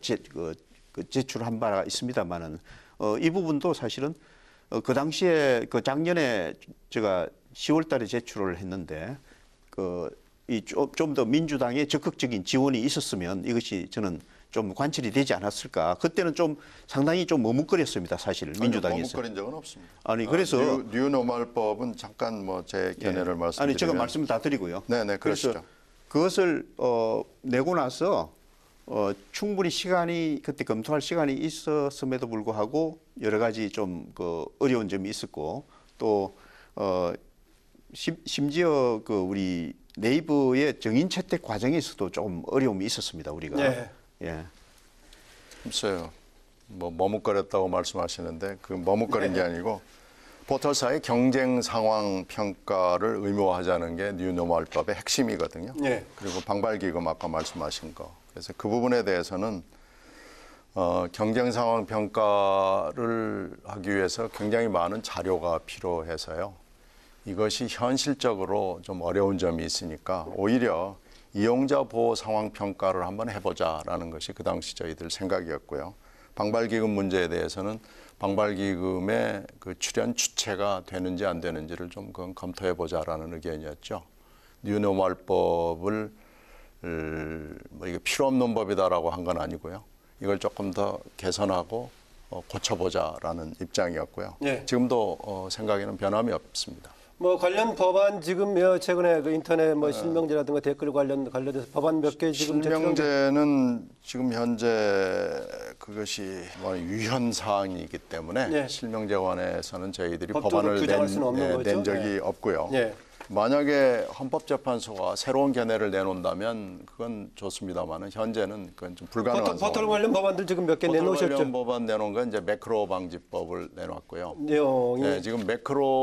제출한 바가 있습니다만은 이 부분도 사실은 그 당시에 그 작년에 제가 10월달에 제출을 했는데 좀 더 민주당의 적극적인 지원이 있었으면 이것이 저는 좀 관철이 되지 않았을까. 그때는 좀 상당히 좀 머뭇거렸습니다. 사실 민주당에서. 머뭇거린 적은 없습니다. 아니 그래서 뉴노멀법은 잠깐 뭐 제 견해를 말씀드리면 아니 제가 말씀 다 드리고요. 네네 그러시죠. 그래서 그것을 내고 나서 충분히 그때 검토할 시간이 있었음에도 불구하고 여러 가지 좀 어려운 점이 있었고 또 심지어 우리 네이버의 정인 채택 과정에서도 좀 어려움이 있었습니다. 우리가. 네. 예. 글쎄요. 뭐 머뭇거렸다고 말씀하시는데 그 머뭇거린 게 아니고 포털사의 경쟁 상황 평가를 의무화하자는 게 뉴노멀법의 핵심이거든요. 네. 그리고 방발기금 아까 말씀하신 거. 그래서 그 부분에 대해서는 경쟁 상황 평가를 하기 위해서 굉장히 많은 자료가 필요해서요. 이것이 현실적으로 좀 어려운 점이 있으니까 오히려 이용자 보호 상황 평가를 한번 해보자라는 것이 그 당시 저희들 생각이었고요. 방발기금 문제에 대해서는 방발기금의 그 출연 주체가 되는지 안 되는지를 좀 검토해보자라는 의견이었죠. 뉴노멀법을 뭐 이게 필요 없는 법이다라고 한 건 아니고요. 이걸 조금 더 개선하고 고쳐보자라는 입장이었고요. 네. 지금도 생각에는 변함이 없습니다. 뭐 관련 법안 지금 최근에 그 인터넷 뭐 실명제라든가 댓글 관련돼서 법안 몇 개 지금 실명제는 지금 현재 그것이 뭐 유현 사항이기 때문에 네. 실명제관에서는 저희들이 법적으로 법안을 규정할 수는 없는 거죠? 낸 적이 네. 없고요. 네. 만약에 헌법재판소가 새로운 견해를 내놓는다면 그건 좋습니다만은 현재는 그건 좀 불가능한 포털 관련 법안들 지금 몇 개 포털 내놓으셨죠? 관련 법안 내놓은 건 이제 매크로 방지법을 내놨고요. 내용이 네, 지금 매크로를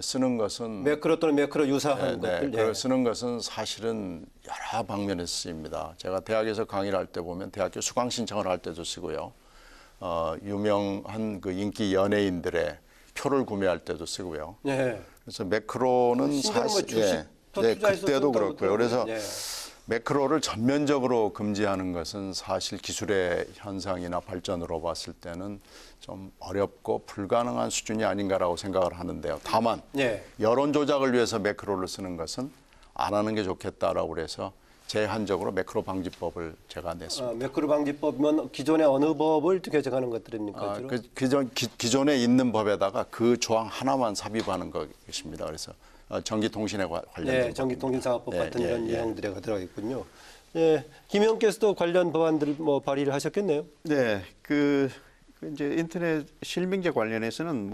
쓰는 것은 매크로 또는 매크로 유사한 것들. 그걸 쓰는 것은 사실은 여러 방면에서 쓰입니다. 제가 대학에서 강의를 할 때 보면 대학교 수강 신청을 할 때도 쓰고요. 유명한 그 인기 연예인들의 표를 구매할 때도 쓰고요. 네. 그래서 매크로는 사실 그때도 그렇고요. 그래서 매크로를 전면적으로 금지하는 것은 사실 기술의 현상이나 발전으로 봤을 때는 좀 어렵고 불가능한 수준이 아닌가라고 생각을 하는데요. 다만 여론 조작을 위해서 매크로를 쓰는 것은 안 하는 게 좋겠다라고 그래서 제한적으로 매크로 방지법을 제가 냈습니다. 매크로 방지법이면 기존의 어느 법을 개정하는 것들입니까? 기존에 있는 법에다가 그 조항 하나만 삽입하는 것입니다. 그래서 전기통신에 관련된 전기통신사업법 같은 이런 내용들이 들어가 있군요. 네, 김 의원께서도 관련 법안들 뭐 발의를 하셨겠네요. 네, 이제 인터넷 실명제 관련해서는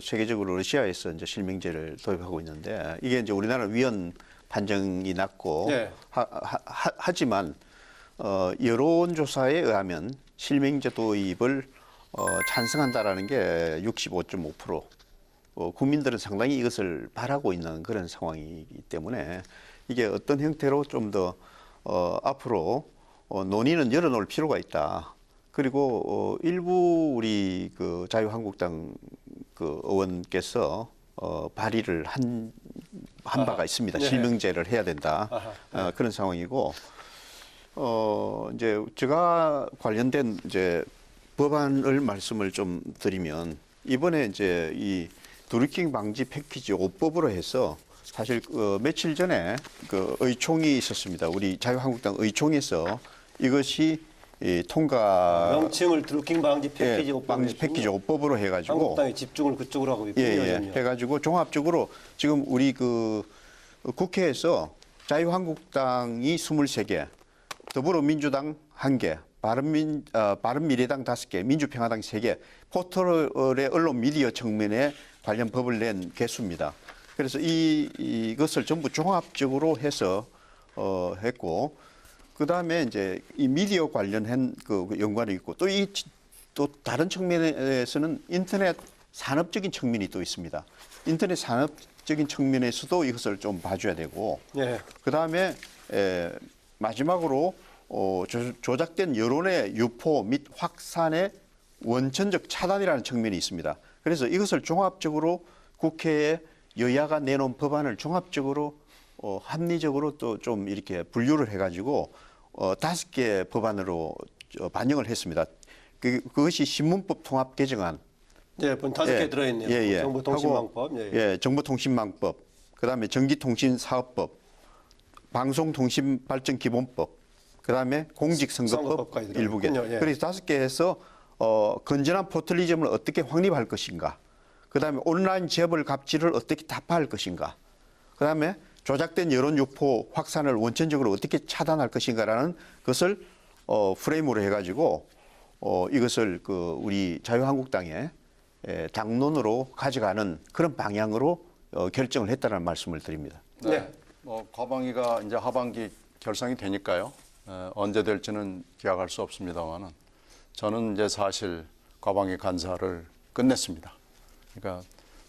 세계적으로 러시아에서 이제 실명제를 도입하고 있는데 이게 이제 우리나라 위헌 판정이 났고 하지만 여론조사에 의하면 실명제 도입을 찬성한다라는 게 65.5%. 국민들은 상당히 이것을 바라고 있는 그런 상황이기 때문에 이게 어떤 형태로 좀 더 앞으로 논의는 열어놓을 필요가 있다. 그리고 일부 우리 자유한국당 의원께서 발의를 한 바가 있습니다. 실명제를 해야 된다. 그런 상황이고 이제 제가 관련된 이제 법안을 말씀을 좀 드리면 이번에 이제 이 드루킹 방지 패키지 5법으로 해서 사실 며칠 전에 그 의총이 있었습니다. 우리 자유한국당 의총에서 이것이 통과 명칭을 드루킹 방지 패키지 5법 방지 패키지 5법으로 해가지고 한국당이 집중을 그쪽으로 하고 있군요. 해가지고 종합적으로 지금 우리 그 국회에서 자유한국당이 23개, 더불어민주당 1개, 바른미래당 5개, 민주평화당 3개, 포털의 언론 미디어 측면에 관련 법을 낸 개수입니다. 그래서 이것을 전부 종합적으로 해서 했고, 그 다음에 이제 이 미디어 관련한 그 연관이 있고, 또 다른 측면에서는 인터넷 산업적인 측면이 또 있습니다. 인터넷 산업적인 측면에서도 이것을 좀 봐줘야 되고, 예. 그 다음에 마지막으로 조작된 여론의 유포 및 확산의 원천적 차단이라는 측면이 있습니다. 그래서 이것을 종합적으로 국회에 여야가 내놓은 법안을 종합적으로 합리적으로 또 좀 이렇게 분류를 해가지고 5개 법안으로 반영을 했습니다. 그것이 신문법 통합 개정안. 예, 5개 들어있네요. 정보통신망법. 정보통신망법. 그다음에 전기통신사업법, 방송통신발전기본법, 그다음에 공직선거법 선거법까지 일부개. 들어있군요. 그래서 5개에서 건전한 포털리즘을 어떻게 확립할 것인가. 그다음에 온라인 재벌 갑질을 어떻게 타파할 것인가. 그다음에 조작된 여론 유포 확산을 원천적으로 어떻게 차단할 것인가라는 것을 프레임으로 해가지고 이것을 우리 자유한국당의 당론으로 가져가는 그런 방향으로 결정을 했다는 말씀을 드립니다. 네. 뭐 과방위가 이제 하반기 결성이 되니까요. 언제 될지는 기약할 수 없습니다만은 저는 이제 사실 과방위 간사를 끝냈습니다. 그러니까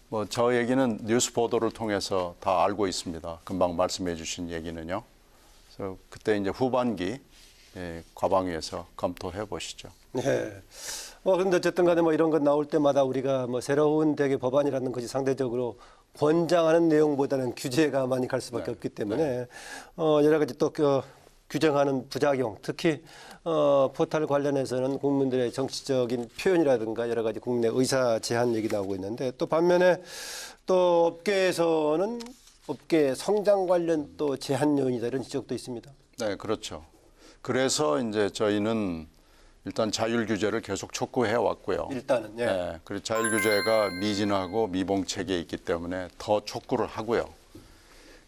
뭐 저 얘기는 뉴스 보도를 통해서 다 알고 있습니다. 금방 말씀해 주신 얘기는요. 그래서 그때 이제 후반기 과방위에서 검토해 보시죠. 네. 그런데 어쨌든 간에 뭐 이런 것 나올 때마다 우리가 뭐 새로운 대개 법안이라는 것이 상대적으로 권장하는 내용보다는 규제가 많이 갈 수밖에 없기 때문에 여러 가지 또 규정하는 부작용, 특히 포털 관련해서는 국민들의 정치적인 표현이라든가 여러 가지 국내 의사 제한 얘기 나오고 있는데 또 반면에 또 업계에서는 업계 성장 관련 또 제한 요인이다 이런 지적도 있습니다. 네, 그렇죠. 그래서 이제 저희는 일단 자율 규제를 계속 촉구해 왔고요. 일단은 예. 네, 그리고 자율 규제가 미진하고 미봉책에 있기 때문에 더 촉구를 하고요.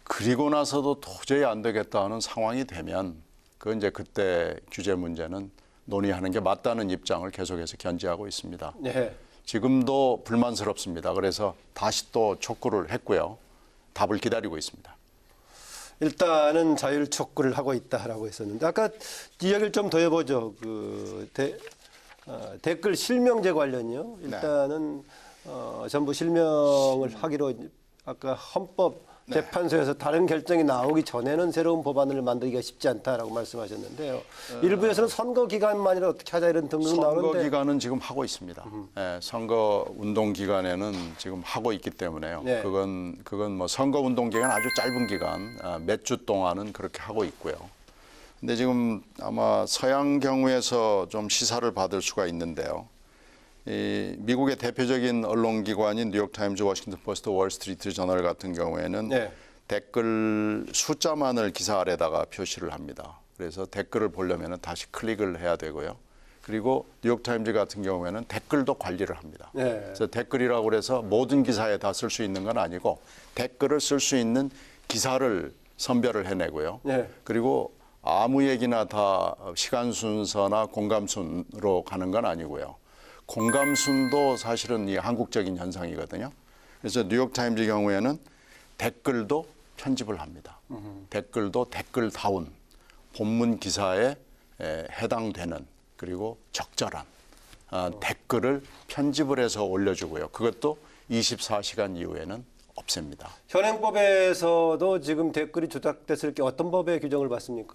그리고 나서도 도저히 안 되겠다는 상황이 되면 그 이제 그때 규제 문제는 논의하는 게 맞다는 입장을 계속해서 견지하고 있습니다. 네. 지금도 불만스럽습니다. 그래서 다시 또 촉구를 했고요. 답을 기다리고 있습니다. 일단은 자율 촉구를 하고 있다라고 했었는데 아까 이야기를 좀 더 해보죠. 댓글 실명제 관련이요. 일단은 전부 실명을 하기로 아까 헌법 재판소에서 다른 결정이 나오기 전에는 새로운 법안을 만들기가 쉽지 않다라고 말씀하셨는데요. 일부에서는 선거 기간만이라 어떻게 하자 이런 등등 나오는데 선거 기간은 지금 하고 있습니다. 네, 선거 운동 기간에는 지금 하고 있기 때문에요. 네. 그건 뭐 선거 운동 기간 아주 짧은 기간 몇 주 동안은 그렇게 하고 있고요. 근데 지금 아마 서양 경우에서 좀 시사를 받을 수가 있는데요. 이 미국의 대표적인 언론기관인 뉴욕타임즈, 워싱턴 포스트, 월스트리트 저널 같은 경우에는 네. 댓글 숫자만을 기사 아래다가 표시를 합니다. 그래서 댓글을 보려면 다시 클릭을 해야 되고요. 그리고 뉴욕타임즈 같은 경우에는 댓글도 관리를 합니다. 네. 그래서 댓글이라고 해서 모든 기사에 다 쓸 수 있는 건 아니고 댓글을 쓸 수 있는 기사를 선별을 해내고요. 네. 그리고 아무 얘기나 다 시간 순서나 공감 순으로 가는 건 아니고요. 공감순도 사실은 이 한국적인 현상이거든요. 그래서 뉴욕타임즈 경우에는 댓글도 편집을 합니다. 댓글도 댓글다운 본문 기사에 해당되는 그리고 적절한 댓글을 편집을 해서 올려주고요. 그것도 24시간 이후에는 없앱니다. 현행법에서도 지금 댓글이 조작됐을 때 어떤 법의 규정을 받습니까?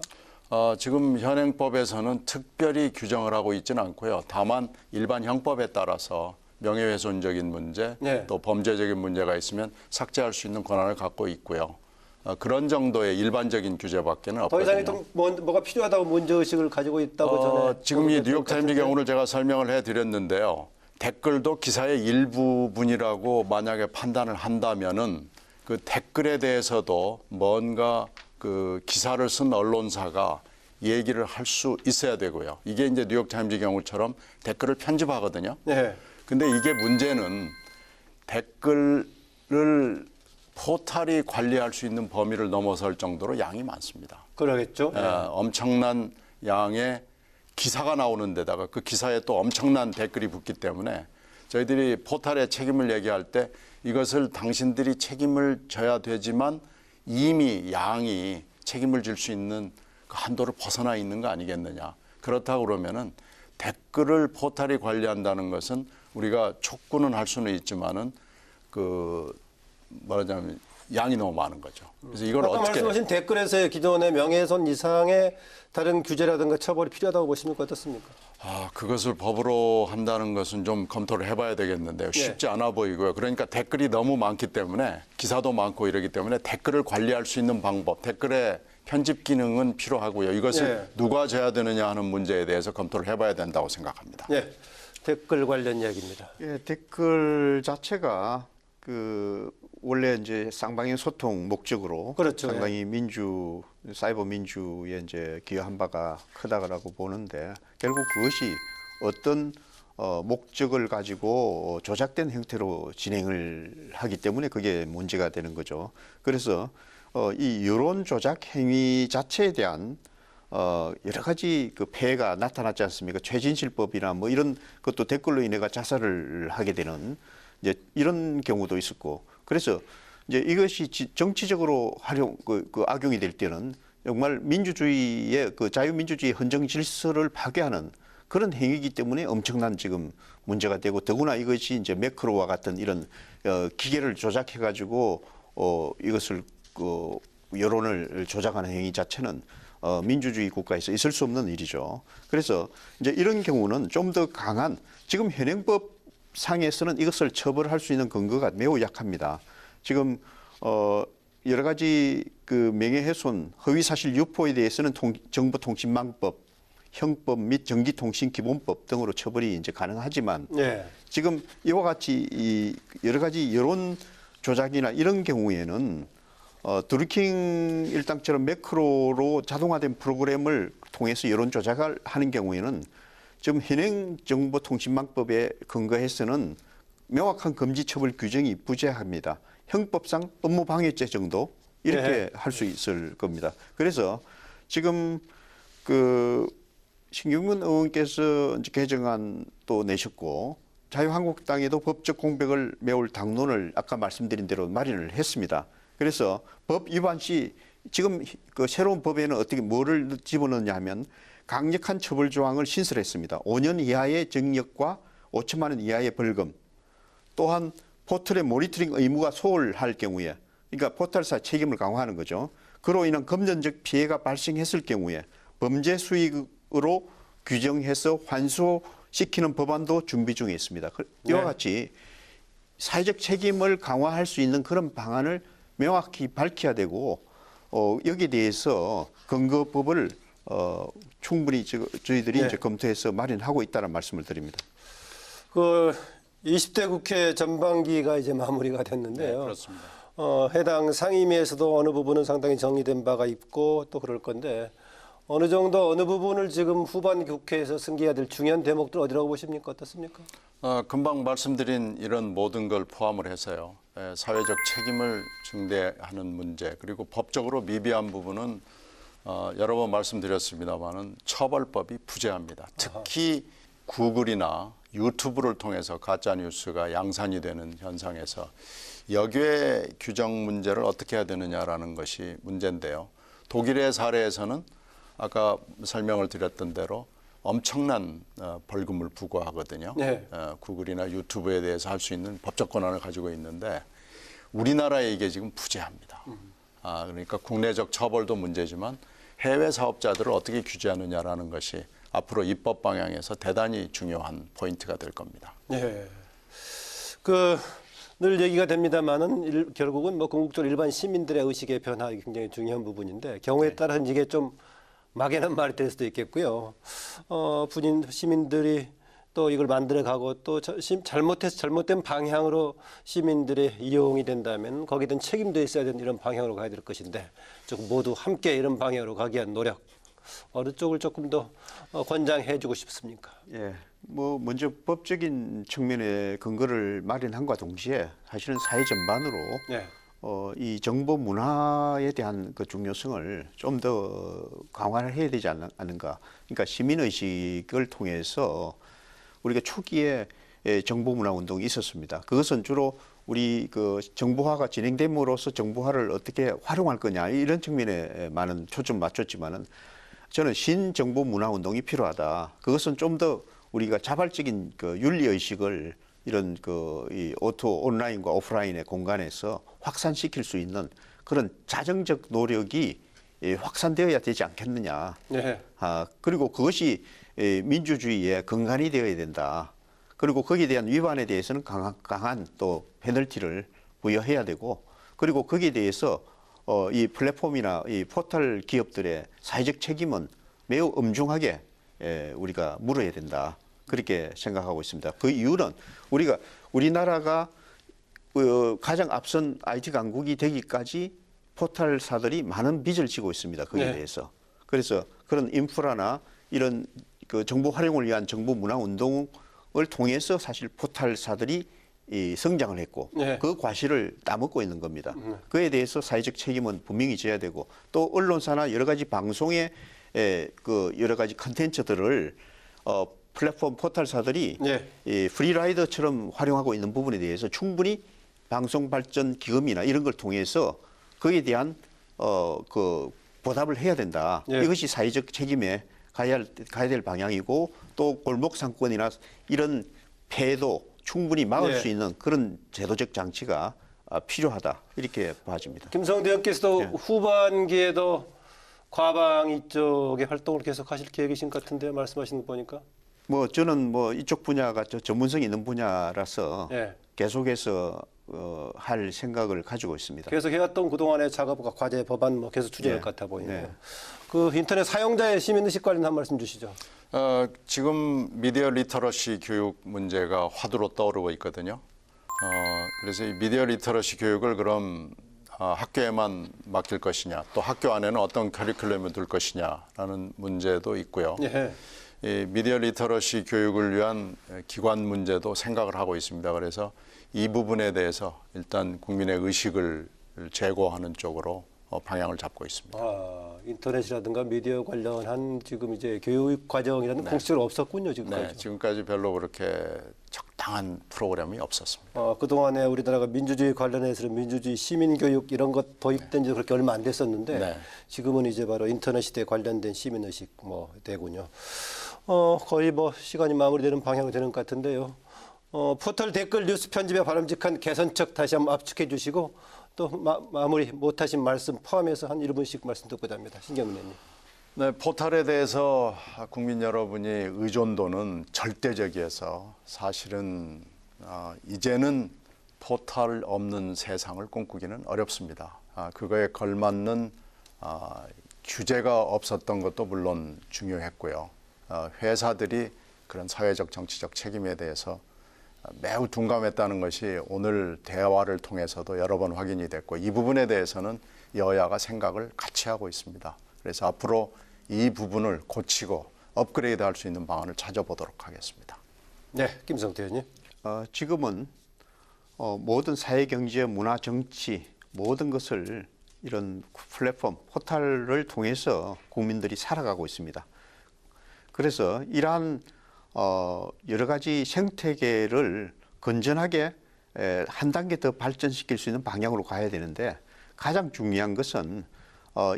지금 현행법에서는 특별히 규정을 하고 있지는 않고요. 다만 일반 형법에 따라서 명예훼손적인 문제, 네. 또 범죄적인 문제가 있으면 삭제할 수 있는 권한을 갖고 있고요. 그런 정도의 일반적인 규제밖에는 더 없거든요. 이상의 뭐가 필요하다고 문제의식을 가지고 있다고 전에 지금 이 보도됐던 것 뉴욕타임즈 같은데. 경우를 제가 설명을 해드렸는데요. 댓글도 기사의 일부분이라고 만약에 판단을 한다면은 그 댓글에 대해서도 뭔가 그 기사를 쓴 언론사가 얘기를 할 수 있어야 되고요. 이게 이제 뉴욕타임즈 경우처럼 댓글을 편집하거든요. 네. 근데 이게 문제는 댓글을 포털이 관리할 수 있는 범위를 넘어설 정도로 양이 많습니다. 그러겠죠. 엄청난 양의 기사가 나오는 데다가 그 기사에 또 엄청난 댓글이 붙기 때문에 저희들이 포털의 책임을 얘기할 때 이것을 당신들이 책임을 져야 되지만 이미 양이 책임을 질 수 있는 그 한도를 벗어나 있는 거 아니겠느냐. 그렇다고 그러면은 댓글을 포털이 관리한다는 것은 우리가 촉구는 할 수는 있지만은 그 말하자면 양이 너무 많은 거죠. 그래서 이걸 아까 어떻게 말씀하신 댓글에서의 기존의 명예훼손 이상의 다른 규제라든가 처벌이 필요하다고 보십니까? 어떻습니까? 그것을 법으로 한다는 것은 좀 검토를 해봐야 되겠는데요. 쉽지 않아 보이고요. 그러니까 댓글이 너무 많기 때문에 기사도 많고 이러기 때문에 댓글을 관리할 수 있는 방법, 댓글의 편집 기능은 필요하고요. 이것을 누가 져야 되느냐 하는 문제에 대해서 검토를 해봐야 된다고 생각합니다. 네. 댓글 관련 이야기입니다. 예, 댓글 자체가 그 원래 이제 쌍방향 소통 목적으로 그렇죠. 상당히 사이버 민주에 이제 기여한 바가 크다고 보는데 결국 그것이 어떤 목적을 가지고 조작된 형태로 진행을 하기 때문에 그게 문제가 되는 거죠. 그래서 이 여론 조작 행위 자체에 대한 여러 가지 그 폐해가 나타났지 않습니까? 최진실법이나 뭐 이런 것도 댓글로 인해가 자살을 하게 되는 이제 이런 경우도 있었고, 그래서 이제 이것이 정치적으로 악용이 될 때는 정말 민주주의의 그 자유민주주의 헌정 질서를 파괴하는 그런 행위이기 때문에 엄청난 지금 문제가 되고, 더구나 이것이 이제 매크로와 같은 이런 기계를 조작해 가지고 이것을 그 여론을 조작하는 행위 자체는 민주주의 국가에서 있을 수 없는 일이죠. 그래서 이제 이런 경우는 좀 더 강한, 지금 현행법 상에서는 이것을 처벌할 수 있는 근거가 매우 약합니다. 지금 여러 가지 그 명예훼손, 허위사실 유포에 대해서는 정보통신망법, 형법 및 전기통신기본법 등으로 처벌이 이제 가능하지만 지금 이와 같이 이 여러 가지 여론 조작이나 이런 경우에는 드루킹 일당처럼 매크로로 자동화된 프로그램을 통해서 여론 조작을 하는 경우에는 지금 현행 정보통신망법에 근거해서는 명확한 금지 처벌 규정이 부재합니다. 형법상 업무방해죄 정도 이렇게 할 수 있을 겁니다. 그래서 지금 그 신경문 의원께서 이제 개정안 또 내셨고 자유한국당에도 법적 공백을 메울 당론을 아까 말씀드린 대로 마련을 했습니다. 그래서 법 위반 시 지금 그 새로운 법에는 어떻게 뭐를 집어넣냐 하면 강력한 처벌 조항을 신설했습니다. 5년 이하의 징역과 5천만 원 이하의 벌금. 또한 포털의 모니터링 의무가 소홀할 경우에, 그러니까 포털사 책임을 강화하는 거죠. 그로 인한 금전적 피해가 발생했을 경우에 범죄 수익으로 규정해서 환수시키는 법안도 준비 중에 있습니다. 이와 같이 사회적 책임을 강화할 수 있는 그런 방안을 명확히 밝혀야 되고 여기에 대해서 근거법을 충분히 저희들이 이제 검토해서 마련하고 있다는 말씀을 드립니다. 그 20대 국회 전반기가 이제 마무리가 됐는데요. 네, 그렇습니다. 해당 상임위에서도 어느 부분은 상당히 정리된 바가 있고 또 그럴 건데 어느 정도 어느 부분을 지금 후반 국회에서 승계해야 될 중요한 대목들 어디라고 보십니까? 어떻습니까? 금방 말씀드린 이런 모든 걸 포함을 해서요. 사회적 책임을 증대하는 문제, 그리고 법적으로 미비한 부분은 여러 번 말씀드렸습니다마는 처벌법이 부재합니다. 특히 구글이나 유튜브를 통해서 가짜 뉴스가 양산이 되는 현상에서 역외 규정 문제를 어떻게 해야 되느냐라는 것이 문제인데요. 독일의 사례에서는 아까 설명을 드렸던 대로 엄청난 벌금을 부과하거든요. 구글이나 유튜브에 대해서 할 수 있는 법적 권한을 가지고 있는데 우리나라에 이게 지금 부재합니다. 그러니까 국내적 처벌도 문제지만 해외 사업자들을 어떻게 규제하느냐라는 것이 앞으로 입법 방향에서 대단히 중요한 포인트가 될 겁니다. 늘 얘기가 됩니다만은 결국은 뭐 궁극적으로 일반 시민들의 의식의 변화 굉장히 중요한 부분인데 경우에 따라서 이게 좀 막연한 말이 될 수도 있겠고요. 시민들이 또 이걸 만들어가고 또 잘못해서 잘못된 방향으로 시민들의 이용이 된다면 거기에 대한 책임도 있어야 되는 이런 방향으로 가야 될 것인데 조금 모두 함께 이런 방향으로 가기 위한 노력 어느 쪽을 조금 더 권장해주고 싶습니까? 예, 뭐 먼저 법적인 측면의 근거를 마련함과 동시에 사실은 사회 전반으로 네. 이 정보 문화에 대한 그 중요성을 좀 더 강화를 해야 되지 않는가. 그러니까 시민 의식을 통해서 우리가 초기에 정보 문화 운동이 있었습니다. 그것은 주로 우리 그 정보화가 진행됨으로써 정보화를 어떻게 활용할 거냐 이런 측면에 많은 초점 맞췄지만은 저는 신정보 문화 운동이 필요하다. 그것은 좀 더 우리가 자발적인 그 윤리 의식을 이런 이 온라인과 오프라인의 공간에서 확산시킬 수 있는 그런 자정적 노력이 확산되어야 되지 않겠느냐. 네. 그리고 그것이 민주주의의 근간이 되어야 된다. 그리고 거기에 대한 위반에 대해서는 강한 또 페널티를 부여해야 되고, 그리고 거기에 대해서 이 플랫폼이나 이 포털 기업들의 사회적 책임은 매우 엄중하게 우리가 물어야 된다. 그렇게 생각하고 있습니다. 그 이유는 우리나라가 가장 앞선 IT 강국이 되기까지 포털사들이 많은 빚을 지고 있습니다. 거기에 네. 대해서. 그래서 그런 인프라나 이런 그 정보 활용을 위한 정보 문화 운동을 통해서 사실 포털사들이 성장을 했고 네. 그 과실을 따먹고 있는 겁니다. 그에 대해서 사회적 책임은 분명히 져야 되고 또 언론사나 여러 가지 방송의 그 여러 가지 컨텐츠들을 플랫폼 포털사들이 네. 이 프리라이더처럼 활용하고 있는 부분에 대해서 충분히 방송 발전 기금이나 이런 걸 통해서 거기에 대한 그 보답을 해야 된다. 네. 이것이 사회적 책임에 가야 될 방향이고 또 골목 상권이나 이런 폐해도 충분히 막을 네. 수 있는 그런 제도적 장치가 필요하다. 이렇게 봐집니다. 김성대 의원께서도 네. 후반기에도 과방 이쪽의 활동을 계속하실 계획이신 것 같은데요. 말씀하시는 거 보니까. 뭐 저는 뭐 이쪽 분야가 전문성이 있는 분야라서 네. 계속해서 할 생각을 가지고 있습니다. 계속 해왔던 그동안의 작업과 과제, 법안 뭐 계속 추진할 네. 것 같아 보이네요. 네. 그 인터넷 사용자의 시민의식 관련 한 말씀 주시죠. 지금 미디어 리터러시 교육 문제가 화두로 떠오르고 있거든요. 그래서 이 미디어 리터러시 교육을 그럼 학교에만 맡길 것이냐, 또 학교 안에는 어떤 커리큘럼을 둘 것이냐라는 문제도 있고요. 예. 이 미디어 리터러시 교육을 위한 기관 문제도 생각을 하고 있습니다. 그래서 이 부분에 대해서 일단 국민의 의식을 제고하는 쪽으로 방향을 잡고 있습니다. 인터넷이라든가 미디어 관련한 지금 이제 교육 과정이라는 공식적으로 없었군요, 지금까지. 네, 지금까지 별로 그렇게 적당한 프로그램이 없었습니다. 그동안에 우리나라가 민주주의 관련해서는 민주주의 시민교육 이런 것 도입된 지 그렇게 얼마 안 됐었는데 네. 지금은 이제 바로 인터넷 시대에 관련된 시민의식 뭐 되군요. 거의 뭐 시간이 마무리되는 방향이 되는 것 같은데요. 포털 댓글 뉴스 편집에 바람직한 개선책 다시 한번 압축해 주시고 또 마무리 못하신 말씀 포함해서 한 1분씩 말씀 듣고자 합니다. 신경민 의원님. 네, 포털에 대해서 국민 여러분이 의존도는 절대적이어서 사실은 이제는 포털 없는 세상을 꿈꾸기는 어렵습니다. 그거에 걸맞는 규제가 없었던 것도 물론 중요했고요. 회사들이 그런 사회적 정치적 책임에 대해서 매우 둔감했다는 것이 오늘 대화를 통해서도 여러 번 확인이 됐고 이 부분에 대해서는 여야가 생각을 같이 하고 있습니다. 그래서 앞으로 이 부분을 고치고 업그레이드 할 수 있는 방안을 찾아보도록 하겠습니다. 네, 김성태 의원님. 지금은 모든 사회, 경제, 문화, 정치 모든 것을 이런 플랫폼, 포털을 통해서 국민들이 살아가고 있습니다. 그래서 이러한 여러 가지 생태계를 건전하게 한 단계 더 발전시킬 수 있는 방향으로 가야 되는데 가장 중요한 것은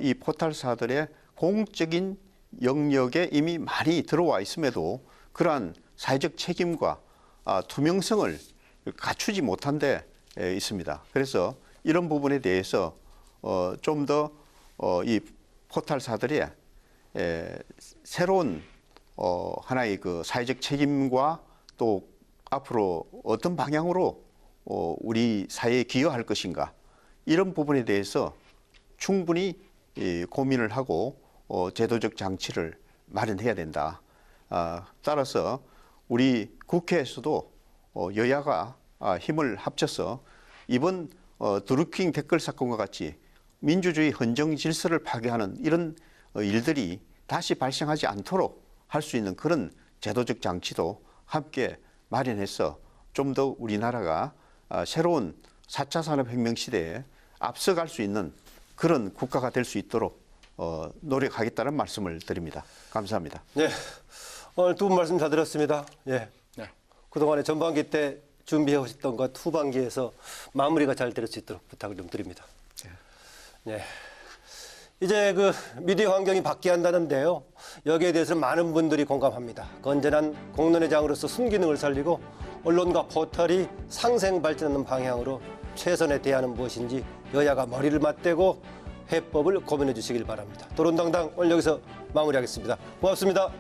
이 포털사들의 공적인 영역에 이미 많이 들어와 있음에도 그러한 사회적 책임과 투명성을 갖추지 못한 데 있습니다. 그래서 이런 부분에 대해서 좀 더 이 포털사들의 새로운 하나의 그 사회적 책임과 또 앞으로 어떤 방향으로 우리 사회에 기여할 것인가 이런 부분에 대해서 충분히 고민을 하고 제도적 장치를 마련해야 된다. 따라서 우리 국회에서도 여야가 힘을 합쳐서 이번 드루킹 댓글 사건과 같이 민주주의 헌정 질서를 파괴하는 이런 일들이 다시 발생하지 않도록 할 수 있는 그런 제도적 장치도 함께 마련해서 좀 더 우리나라가 새로운 4차 산업혁명 시대에 앞서갈 수 있는 그런 국가가 될 수 있도록 노력하겠다는 말씀을 드립니다. 감사합니다. 네, 오늘 두 분 말씀 잘 들었습니다. 예. 네. 그동안에 전반기 때 준비해 오셨던 것 후반기에서 마무리가 잘 될 수 있도록 부탁을 좀 드립니다. 네. 이제 그 미디어 환경이 바뀌어야 한다는데요. 여기에 대해서는 많은 분들이 공감합니다. 건전한 공론의 장으로서 순기능을 살리고 언론과 포털이 상생 발전하는 방향으로 최선의 대안은 무엇인지 여야가 머리를 맞대고 해법을 고민해 주시길 바랍니다. 토론당당 오늘 여기서 마무리하겠습니다. 고맙습니다.